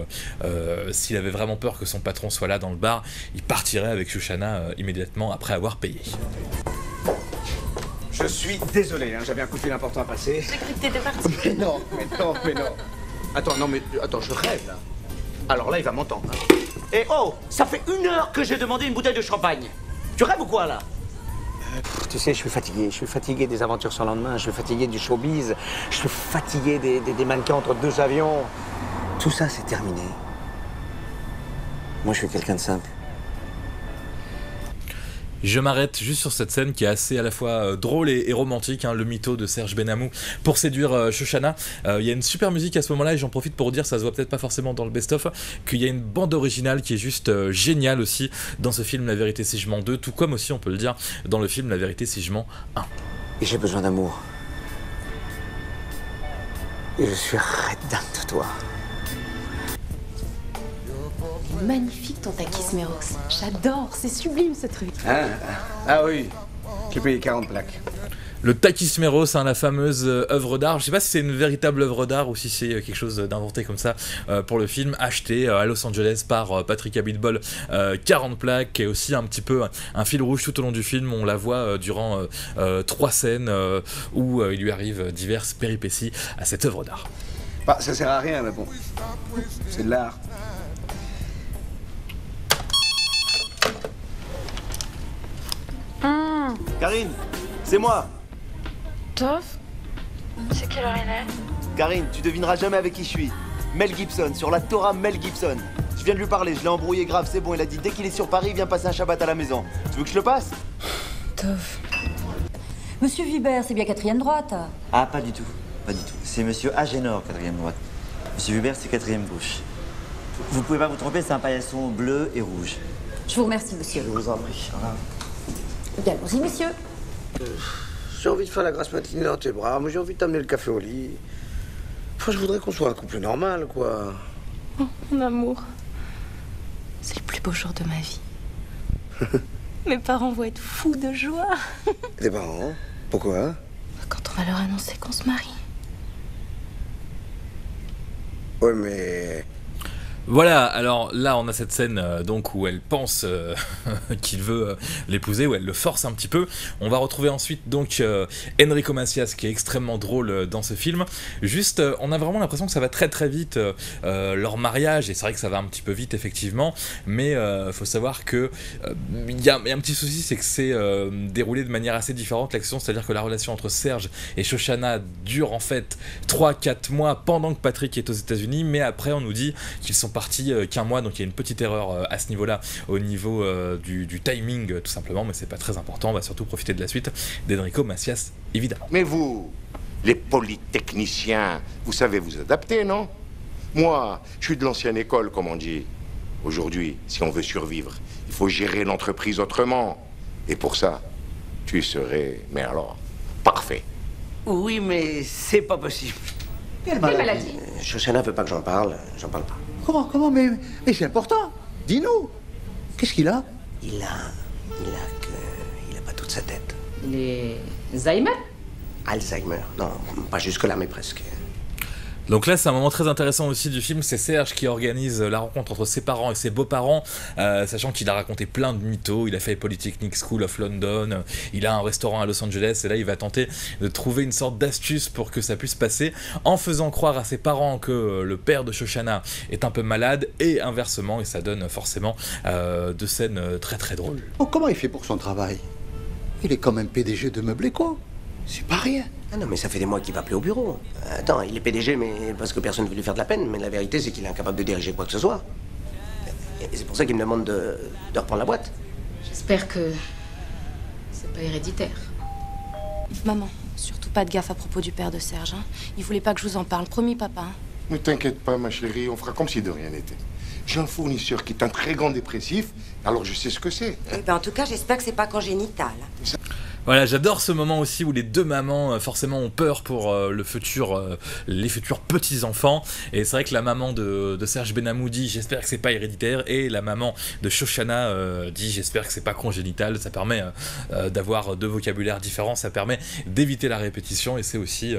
S'il avait vraiment peur que son patron soit là dans le bar, il partirait avec Shoshana immédiatement après avoir payé. Je suis désolé, j'avais un coup de fil important à passer. J'ai cru que t'étais parti. Mais non. Attends, je rêve là. Alors là, il va m'entendre. Et oh, ça fait 1 heure que j'ai demandé une bouteille de champagne. Tu rêves ou quoi là? Tu sais, je suis fatigué des aventures sans lendemain, je suis fatigué du showbiz, je suis fatigué des mannequins entre 2 avions. Tout ça, c'est terminé. Moi, je suis quelqu'un de simple. Je m'arrête juste sur cette scène qui est assez à la fois drôle et romantique, le mytho de Serge Benamou pour séduire Shoshana. Il y a une super musique à ce moment-là, et j'en profite pour dire, ça se voit peut-être pas forcément dans le best-of, qu'il y a une bande originale qui est juste géniale aussi dans ce film La Vérité si je mens 2, tout comme aussi on peut le dire dans le film La Vérité si je mens 1. Et j'ai besoin d'amour. Et je suis redingue de toi. Magnifique ton Takismeros. J'adore, c'est sublime ce truc. Ah oui, j'ai payé 40 plaques. Le Takismeros, la fameuse œuvre d'art, je sais pas si c'est une véritable œuvre d'art ou si c'est quelque chose d'inventé comme ça pour le film, acheté à Los Angeles par Patrick Abitbol, 40 plaques, et aussi un petit peu un fil rouge tout au long du film. On la voit durant 3 scènes où il lui arrive diverses péripéties à cette œuvre d'art. Bah, ça sert à rien, mais bon, c'est de l'art. Karine, c'est moi. Toff? C'est quelle heure il est? Karine, tu devineras jamais avec qui je suis. Mel Gibson, sur la Torah Mel Gibson. Je viens de lui parler, je l'ai embrouillé grave, c'est bon, il a dit dès qu'il est sur Paris, il vient passer un Shabbat à la maison. Tu veux que je le passe? Toff. Monsieur Vibert, c'est bien 4e droite. Ah, pas du tout. Pas du tout. C'est monsieur Agénor, 4e droite. Monsieur Vibert, c'est 4e gauche. Vous pouvez pas vous tromper, c'est un paillasson bleu et rouge. Je vous remercie, monsieur. Je vous en prie. Voilà. Bien, allons-y, monsieur. J'ai envie de faire la grasse matinée dans tes bras, moi j'ai envie de t'amener le café au lit. Enfin, je voudrais qu'on soit un couple normal, quoi. Oh, mon amour. C'est le plus beau jour de ma vie. Mes parents vont être fous de joie. Tes parents? Pourquoi? Quand on va leur annoncer qu'on se marie. Ouais, mais... Voilà, alors là on a cette scène donc où elle pense qu'il veut l'épouser, où elle le force un petit peu. On va retrouver ensuite donc Enrico Macias qui est extrêmement drôle dans ce film. Juste, on a vraiment l'impression que ça va très très vite leur mariage, et c'est vrai que ça va un petit peu vite effectivement, mais faut savoir que il y a un petit souci, c'est que c'est déroulé de manière assez différente l'action, c'est-à-dire que la relation entre Serge et Shoshana dure en fait 3-4 mois pendant que Patrick est aux États-Unis, mais après on nous dit qu'ils sont parti qu'un mois, donc il y a une petite erreur à ce niveau-là, au niveau du timing tout simplement, mais c'est pas très important. On va surtout profiter de la suite d'Enrico Macias, évidemment. Mais vous Les polytechniciens, vous savez vous adapter, non? Moi, je suis de l'ancienne école, comme on dit. Aujourd'hui, si on veut survivre, il faut gérer l'entreprise autrement. Et pour ça, tu serais, mais alors, parfait. Oui, mais c'est pas possible. Quelle maladie? Shoshana veut pas que j'en parle pas. Comment mais c'est important. Dis-nous. Qu'est-ce qu'il a? Il a pas toute sa tête. Les Alzheimer? Alzheimer. Non, pas jusque-là, mais presque. Donc là, c'est un moment très intéressant aussi du film, c'est Serge qui organise la rencontre entre ses parents et ses beaux-parents, sachant qu'il a raconté plein de mythos, il a fait Polytechnic School of London, il a un restaurant à Los Angeles, et là il va tenter de trouver une sorte d'astuce pour que ça puisse passer, en faisant croire à ses parents que le père de Shoshana est un peu malade, et inversement, et ça donne forcément deux scènes très très drôles. Oh, comment il fait pour son travail? Il est quand même PDG de Meubles Éco. C'est pas rien. Ah non, mais ça fait des mois qu'il va plus au bureau. Attends, il est PDG, mais parce que personne ne veut lui faire de la peine. Mais la vérité, c'est qu'il est incapable de diriger quoi que ce soit. Et c'est pour ça qu'il me demande de reprendre la boîte. J'espère que c'est pas héréditaire. Maman, surtout pas de gaffe à propos du père de Serge. Hein. Il voulait pas que je vous en parle. Promis, papa. Hein. Ne t'inquiète pas, ma chérie, on fera comme si de rien n'était. J'ai un fournisseur qui est un très grand dépressif, alors je sais ce que c'est. Eh ben, en tout cas, j'espère que c'est pas congénital. Voilà, j'adore ce moment aussi où les deux mamans forcément ont peur pour les futurs petits-enfants. Et c'est vrai que la maman de Serge Benamou dit « j'espère que c'est pas héréditaire » et la maman de Shoshana dit « j'espère que c'est pas congénital ». Ça permet d'avoir deux vocabulaires différents, ça permet d'éviter la répétition et c'est aussi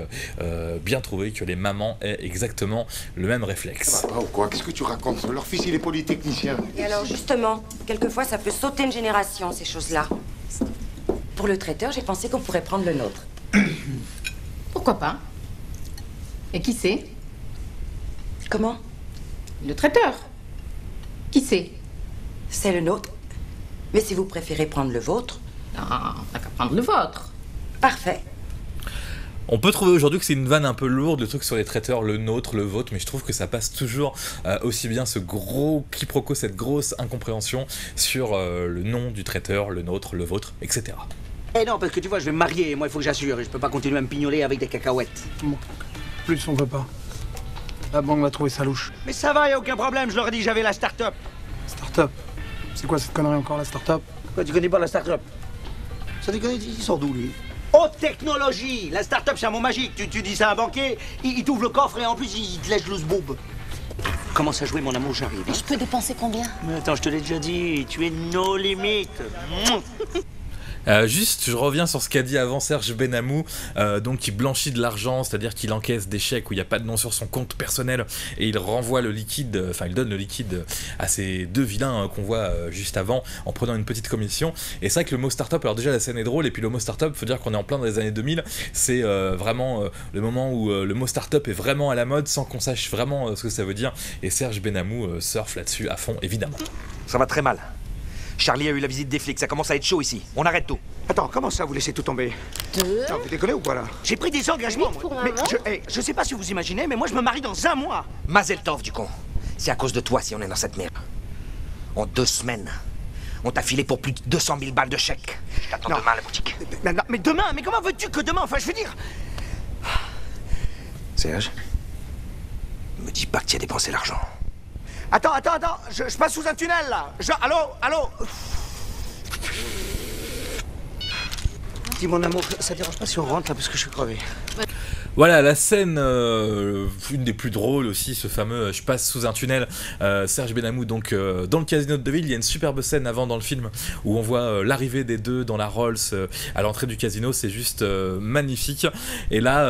bien trouvé que les mamans aient exactement le même réflexe. Oh quoi, qu'est-ce que tu racontes? Leur fils il est polytechnicien. Et alors justement, quelquefois ça peut sauter une génération, ces choses-là. Pour le traiteur, j'ai pensé qu'on pourrait prendre le nôtre. Pourquoi pas? Et qui c'est? Comment? Le traiteur. Qui c'est? C'est le nôtre. Mais si vous préférez prendre le vôtre... Non, t'as qu'à prendre le vôtre. Parfait. On peut trouver aujourd'hui que c'est une vanne un peu lourde, le truc sur les traiteurs, le nôtre, le vôtre, mais je trouve que ça passe toujours aussi bien ce gros quiproquo, cette grosse incompréhension sur le nom du traiteur, le nôtre, le vôtre, etc. Eh non, parce que tu vois, je vais me marier, moi il faut que j'assure, et je peux pas continuer à me pignoler avec des cacahuètes. Bon, plus on veut pas. La banque va trouver ça louche. Mais ça va, y a aucun problème, je leur ai dit j'avais la start-up. Start-up? C'est quoi cette connerie encore, la start-up? Quoi, tu connais pas la start-up? Ça déconne, il sort d'où lui? Haute technologie! La start-up c'est un mot magique, tu dis ça à un banquier, il t'ouvre le coffre et en plus il te lèche le zboub. Commence à jouer mon amour, j'arrive. Je peux dépenser combien? Mais attends, je te l'ai déjà dit, tu es no limite. Juste, je reviens sur ce qu'a dit avant Serge Benamou, donc qui blanchit de l'argent, c'est-à-dire qu'il encaisse des chèques où il n'y a pas de nom sur son compte personnel et il renvoie le liquide, enfin il donne le liquide à ces deux vilains qu'on voit juste avant en prenant une petite commission. Et c'est vrai que le mot start-up, alors déjà la scène est drôle et puis le mot start-up, faut dire qu'on est en plein dans les années 2000, c'est vraiment le moment où le mot start-up est vraiment à la mode sans qu'on sache vraiment ce que ça veut dire et Serge Benamou surfe là-dessus à fond évidemment. Ça va très mal. Charlie a eu la visite des flics, ça commence à être chaud ici. On arrête tout. Attends, comment ça, vous laissez tout tomber? Non, vous déconnez ou quoi, là? J'ai pris des engagements, moi. Mais je sais pas si vous imaginez, mais moi, je me marie dans 1 mois. Mazel tov, du con. C'est à cause de toi si on est dans cette merde. En 2 semaines, on t'a filé pour plus de 200 000 balles de chèque. Je t'attends demain à la boutique. Mais demain? Mais comment veux-tu que demain? Enfin, je veux dire... Serge, me dis pas que tu as dépensé l'argent. Attends, je passe sous un tunnel, là. Allô? Dis, mon amour, ça te dérange pas si on rentre, là, parce que je suis crevé. Voilà, la scène, une des plus drôles aussi, ce fameux je passe sous un tunnel, Serge Benamou, donc dans le casino de Deauville, il y a une superbe scène avant dans le film où on voit l'arrivée des deux dans la Rolls à l'entrée du casino, c'est juste magnifique. Et là,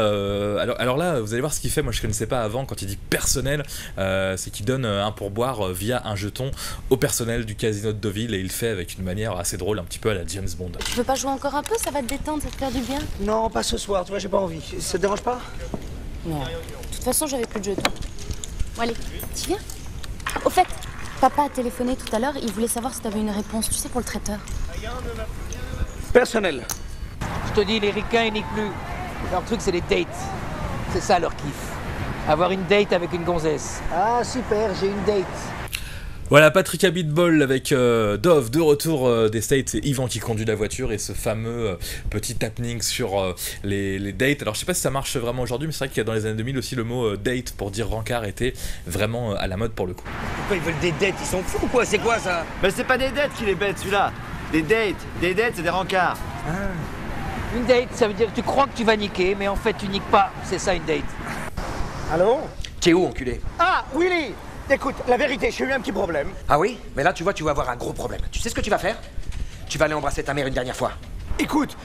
alors là, vous allez voir ce qu'il fait, moi je connaissais pas avant, quand il dit personnel, c'est qu'il donne un pourboire via un jeton au personnel du casino de Deauville et il le fait avec une manière assez drôle, un petit peu à la James Bond. Tu veux pas jouer encore un peu? Ça va te détendre, ça te faire du bien? Non, pas ce soir, tu vois, j'ai pas envie. Ça te dérange pas? Non. De toute façon, j'avais plus de jetons. Bon, allez, tu viens? Au fait, papa a téléphoné tout à l'heure, il voulait savoir si t'avais une réponse, tu sais, pour le traiteur. Personnel. Je te dis, les ricains, ils niquent plus. Leur truc, c'est les dates. C'est ça leur kiff. Avoir une date avec une gonzesse. Ah, super, j'ai une date. Voilà, Patrick Abitbol avec Dove de retour des States, et Yvan qui conduit la voiture, et ce fameux petit happening sur les dates. Alors je sais pas si ça marche vraiment aujourd'hui, mais c'est vrai qu'il y a dans les années 2000 aussi le mot date pour dire rencard était vraiment à la mode pour le coup. Pourquoi ils veulent des dettes? Ils sont fous ou quoi? C'est quoi ça? Mais c'est pas des dettes qui les bêtent celui-là. Des dates c'est des rencarts. Une date, ça veut dire que tu crois que tu vas niquer, mais en fait tu niques pas. C'est ça une date. Allô? T'es où, enculé? Ah, Willy! Écoute, la vérité, j'ai eu un petit problème. Ah oui? Mais là, tu vois, tu vas avoir un gros problème. Tu sais ce que tu vas faire? Tu vas aller embrasser ta mère une dernière fois. Écoute!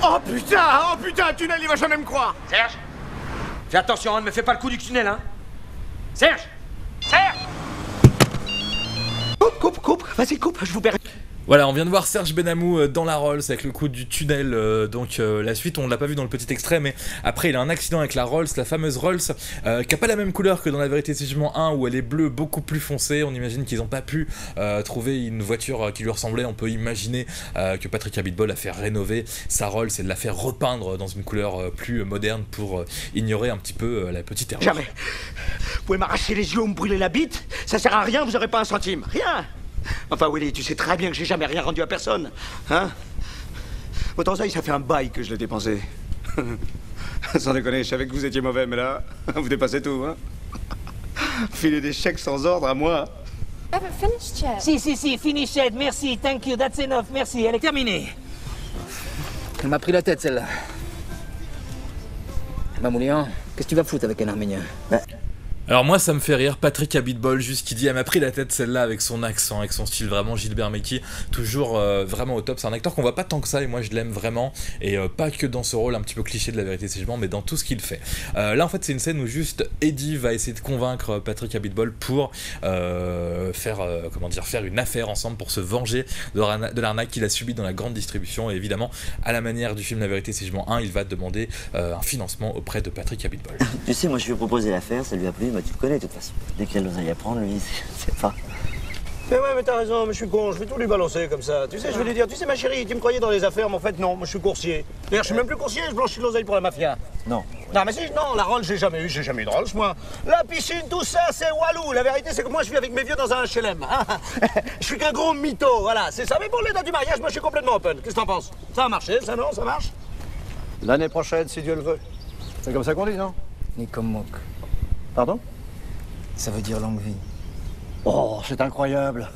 Oh putain, le tunnel, il va jamais me croire! Serge? Fais attention, hein, ne me fais pas le coup du tunnel, hein? Serge! Coupe, vas-y, coupe, je vous perds. Voilà, on vient de voir Serge Benamou dans la Rolls avec le coup du tunnel, donc la suite on l'a pas vu dans le petit extrait, mais après il a un accident avec la Rolls, la fameuse Rolls, qui a pas la même couleur que dans La Vérité si Jugement 1 où elle est bleue beaucoup plus foncée. On imagine qu'ils ont pas pu trouver une voiture qui lui ressemblait. On peut imaginer que Patrick Abitbol a fait rénover sa Rolls et de la faire repeindre dans une couleur plus moderne pour ignorer un petit peu la petite erreur. Jamais. Vous pouvez m'arracher les yeux ou me brûler la bite, ça sert à rien, vous aurez pas un centime, rien. Enfin Willy, tu sais très bien que j'ai jamais rien rendu à personne, hein? Autant ça, ça fait un bail que je l'ai dépensé. Sans déconner, je savais que vous étiez mauvais, mais là, vous dépassez tout, hein? Filer des chèques sans ordre à moi. I haven't finished yet. Si, finish it, merci, thank you, that's enough, merci, elle est terminée. Elle m'a pris la tête, celle-là. Mamoulian, qu'est-ce que tu vas foutre avec un Arménien? Alors moi ça me fait rire, Patrick Abitbol juste qui dit elle m'a pris la tête celle-là avec son accent, avec son style vraiment Gilbert Meky, toujours vraiment au top. C'est un acteur qu'on voit pas tant que ça et moi je l'aime vraiment, et pas que dans ce rôle un petit peu cliché de La Vérité si Jugement, mais dans tout ce qu'il fait. Là en fait c'est une scène où juste Eddie va essayer de convaincre Patrick Abitbol pour faire une affaire ensemble pour se venger de l'arnaque qu'il a subie dans la grande distribution, et évidemment à la manière du film La Vérité si Jugement 1 il va demander un financement auprès de Patrick Abitbol. Tu sais, moi je lui ai proposé l'affaire, ça lui a plu, bah tu le connais de toute façon. Dès qu'il y a de l'oseille à prendre, lui, c'est pas... Mais ouais, mais t'as raison, mais je suis con, je vais tout lui balancer comme ça. Tu sais, je vais lui dire, tu sais ma chérie, tu me croyais dans les affaires, mais en fait non, moi je suis coursier. D'ailleurs, je suis même plus coursier, je blanchis de l'oseille pour la mafia. Non. Non, mais si, non, la Rolls, j'ai jamais eu de Rolls, moi. La piscine, tout ça, c'est Walou. La vérité, c'est que moi, je vis avec mes vieux dans un HLM. Je suis qu'un gros mytho, voilà, c'est ça. Mais pour les dates du mariage, moi, je suis complètement open. Qu'est-ce que t'en penses? Ça a marché, ça non, ça marche? L'année prochaine, si Dieu le veut. C'est comme ça qu'on dit, non? Nikomok. Pardon? Ça veut dire longue vie. Oh, c'est incroyable.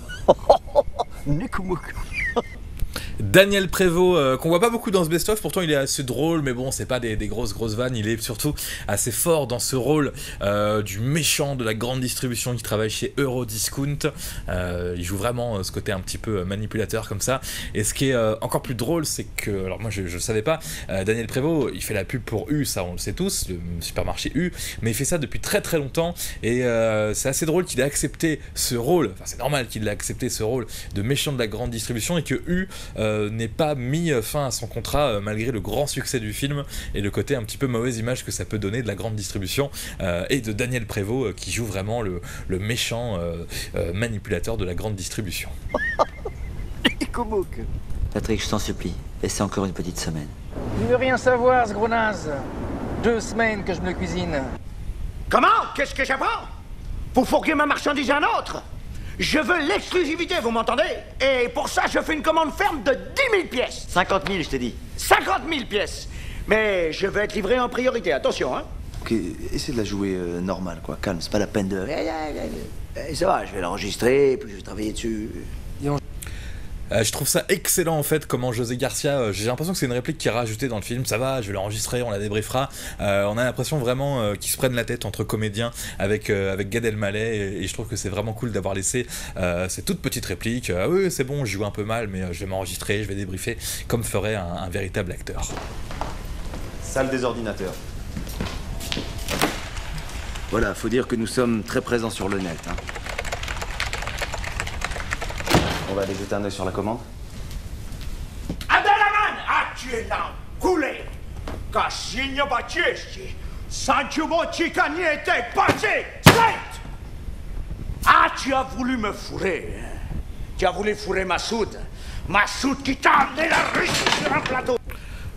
Nikomok. Daniel Prévost, qu'on voit pas beaucoup dans ce best-of, pourtant il est assez drôle, mais bon, c'est pas des grosses vannes, il est surtout assez fort dans ce rôle du méchant de la grande distribution qui travaille chez Eurodiscount. Il joue vraiment ce côté un petit peu manipulateur comme ça, et ce qui est encore plus drôle, c'est que, alors moi je le savais pas, Daniel Prévost, il fait la pub pour U, ça on le sait tous, le supermarché U, mais il fait ça depuis très très longtemps, et c'est assez drôle qu'il ait accepté ce rôle, enfin c'est normal qu'il ait accepté ce rôle de méchant de la grande distribution, et que U n'ait pas mis fin à son contrat malgré le grand succès du film et le côté un petit peu mauvaise image que ça peut donner de la grande distribution, et de Daniel Prévost qui joue vraiment le méchant manipulateur de la grande distribution. Patrick, je t'en supplie, laissez encore une petite semaine. Il veut rien savoir, ce gros naze. 2 semaines que je me le cuisine. Comment? Qu'est-ce que j'apprends? Pour fourguer ma marchandise à un autre? Je veux l'exclusivité, vous m'entendez? Et pour ça, je fais une commande ferme de 10 000 pièces. 50 000, je t'ai dit. 50 000 pièces. Mais je veux être livré en priorité, attention, hein. Ok, essaie de la jouer normale, quoi. Calme, c'est pas la peine de... Ça va, je vais l'enregistrer, puis je vais travailler dessus. Je trouve ça excellent en fait comment José Garcia, j'ai l'impression que c'est une réplique qui est rajoutée dans le film, ça va, je vais l'enregistrer, on la débriefera, on a l'impression vraiment qu'ils se prennent la tête entre comédiens avec Gad Elmaleh, et je trouve que c'est vraiment cool d'avoir laissé ces toutes petites répliques, ah oui c'est bon, je joue un peu mal mais je vais m'enregistrer, je vais débriefer comme ferait un véritable acteur. Salle des ordinateurs. Voilà, faut dire que nous sommes très présents sur le net, hein. On va aller jeter un œil sur la commande. Abdelaman! Ah, tu es là, coulé! Casigno Baccheschi! Sanchumo Chicaniete Pace! Slate! Ah, tu as voulu me fourrer, hein? Tu as voulu fourrer Massoud qui t'a amené la Russie sur un plateau!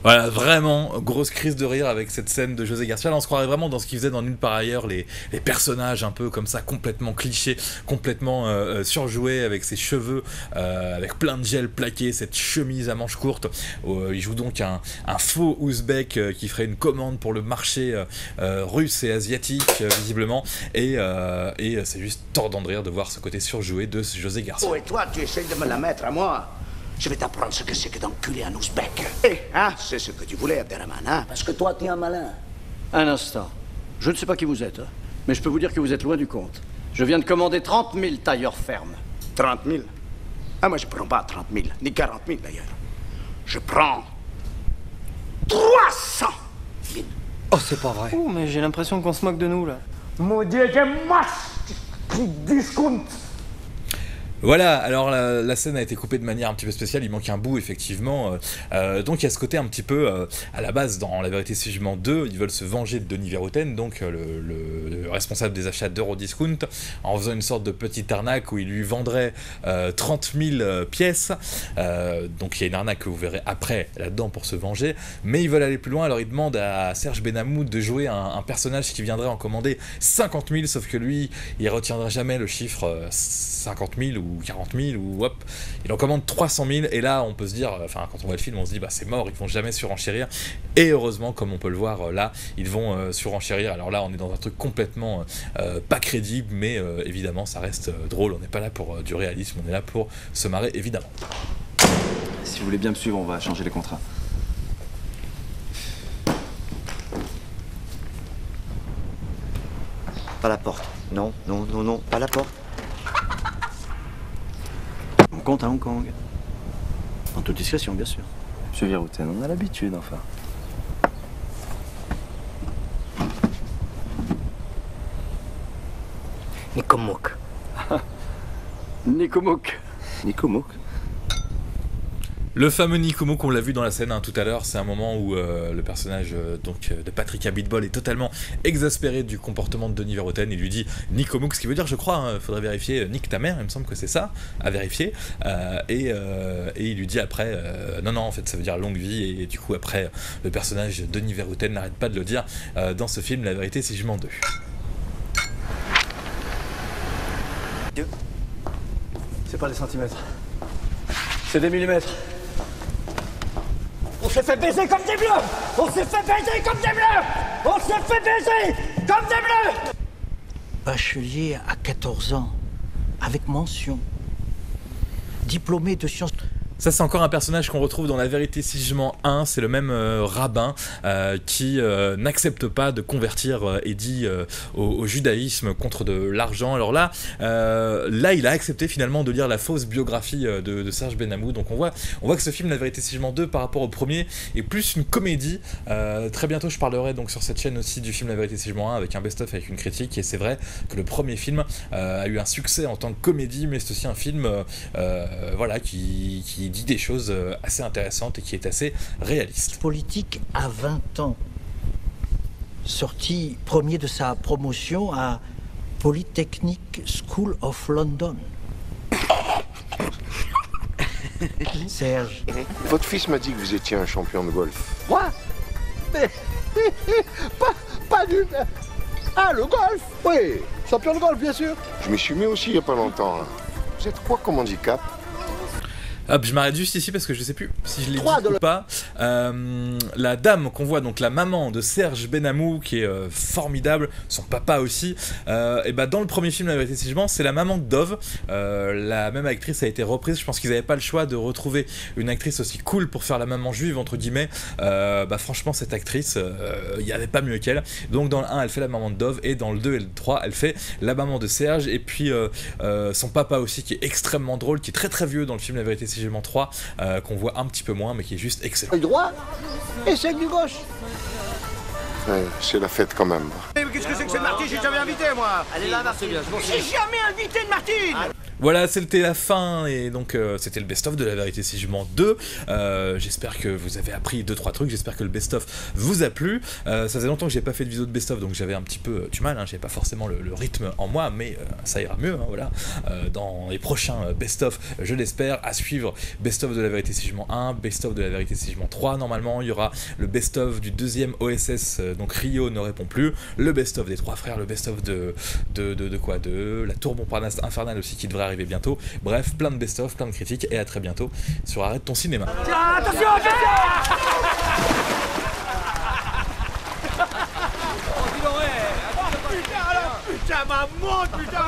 Voilà, vraiment, grosse crise de rire avec cette scène de José Garcia. Là, on se croirait vraiment dans ce qu'il faisait dans Nulle part ailleurs, les personnages un peu comme ça, complètement clichés, complètement surjoués, avec ses cheveux, avec plein de gel plaqué, cette chemise à manches courtes. Il joue donc un faux ouzbek qui ferait une commande pour le marché russe et asiatique, visiblement. Et c'est juste tordant de rire de voir ce côté surjoué de José Garcia. Oh, et toi, tu essayes de me la mettre à moi? Je vais t'apprendre ce que c'est que d'enculer un ouzbek. Hein? C'est ce que tu voulais, Abderrahman, hein? Parce que toi, t'es un malin. Un instant. Je ne sais pas qui vous êtes, hein, mais je peux vous dire que vous êtes loin du compte. Je viens de commander 30 000 tailleurs fermes. 30 000? Ah, moi, je prends pas 30 000, ni 40 000 d'ailleurs. Je prends 300 000. Oh, c'est pas vrai. Oh, mais j'ai l'impression qu'on se moque de nous, là. Maudit discount. Voilà, alors la scène a été coupée de manière un petit peu spéciale, il manque un bout effectivement, donc il y a ce côté un petit peu, à la base dans La Vérité si je mens 2, ils veulent se venger de Denis Verhoeven, donc le responsable des achats d'Eurodiscount, en faisant une sorte de petite arnaque où il lui vendrait 30 000 pièces, donc il y a une arnaque que vous verrez après là-dedans pour se venger, mais ils veulent aller plus loin, alors ils demandent à Serge Benamou de jouer un personnage qui viendrait en commander 50 000, sauf que lui, il retiendra jamais le chiffre 50 000 ou 40 000 ou hop, il en commande 300 000 et là on peut se dire, enfin quand on voit le film on se dit bah c'est mort, ils vont jamais surenchérir et heureusement comme on peut le voir là ils vont surenchérir. Alors là on est dans un truc complètement pas crédible mais évidemment ça reste drôle, on n'est pas là pour du réalisme, on est là pour se marrer évidemment. Si vous voulez bien me suivre, on va changer les contrats. Pas la porte. Non, non, non, non, pas la porte. On compte à Hong Kong. En toute discrétion, bien sûr. Monsieur Verhoeven, on a l'habitude, enfin. Nicomouk. Nicomouk. Nicomouk. Le fameux Nicomouk, on l'a vu dans la scène tout à l'heure, c'est un moment où le personnage de Patrick Abitbol est totalement exaspéré du comportement de Denis Verhoeven. Il lui dit Nicomouk, ce qui veut dire, je crois, faudrait vérifier, nique ta mère, il me semble que c'est ça, à vérifier. Et il lui dit après, non, en fait ça veut dire longue vie, et du coup après, le personnage de Denis Verhoeven n'arrête pas de le dire dans ce film La Vérité si je mens 2. C'est pas des centimètres. C'est des millimètres. On s'est fait baiser comme des bleus! On s'est fait baiser comme des bleus! On s'est fait baiser comme des bleus! Bachelier à 14 ans, avec mention. Diplômé de sciences... Ça c'est encore un personnage qu'on retrouve dans La Vérité si je mens 1, c'est le même rabbin qui n'accepte pas de convertir Eddie au judaïsme contre de l'argent. Alors là il a accepté finalement de lire la fausse biographie de Serge Benamou, donc on voit que ce film La Vérité si je mens 2 par rapport au premier est plus une comédie. Très bientôt je parlerai donc sur cette chaîne aussi du film La Vérité si je mens 1 avec un best-of avec une critique, et c'est vrai que le premier film a eu un succès en tant que comédie, mais c'est aussi un film voilà, qui dit des choses assez intéressantes et qui est assez réaliste. Politique à 20 ans. Sorti premier de sa promotion à Polytechnic School of London. Serge. Votre fils m'a dit que vous étiez un champion de golf. Moi? Mais... pas du... Ah, le golf? Oui, champion de golf, bien sûr. Je m'y suis mis aussi il n'y a pas longtemps. Hein. Vous êtes quoi comme handicap? Hop, je m'arrête juste ici parce que je sais plus si je l'ai dit ou pas. La dame qu'on voit, donc la maman de Serge Benamou, qui est formidable, son papa aussi, et bah dans le premier film La Vérité si je mens, c'est la maman de Dove. La même actrice a été reprise. Je pense qu'ils n'avaient pas le choix de retrouver une actrice aussi cool pour faire la maman juive entre guillemets. Bah franchement cette actrice, il n'y avait pas mieux qu'elle. Donc dans le 1 elle fait la maman de Dove, et dans le 2 et le 3 elle fait la maman de Serge, et puis son papa aussi qui est extrêmement drôle, qui est très très vieux dans le film La Vérité si je mens 3, qu'on voit un petit peu moins mais qui est juste excellent. Du droit et c'est du gauche. Ouais, c'est la fête quand même. Mais qu'est-ce que c'est que cette Martine? J'ai jamais invité moi. Elle est là, Martine. J'ai jamais invité de Martine. Voilà, c'était la fin, et donc c'était le best-of de La Vérité si je mens 2. J'espère que vous avez appris 2-3 trucs, j'espère que le best-of vous a plu. Ça faisait longtemps que j'ai pas fait de vidéo de best-of, donc j'avais un petit peu du mal, hein, j'avais pas forcément le rythme en moi, mais ça ira mieux, hein, voilà. Dans les prochains best-of, je l'espère, à suivre best-of de La Vérité si je mens 1, best-of de La Vérité si je mens 3, normalement il y aura le best-of du deuxième OSS, donc Rio ne répond plus, le best-of des 3 frères, le best-of de la Tour Montparnasse Infernale aussi qui devrait arriver bientôt. Bref, plein de best-of, plein de critiques, et à très bientôt sur Arrête ton cinéma. Tiens, attention, putain, maman, putain,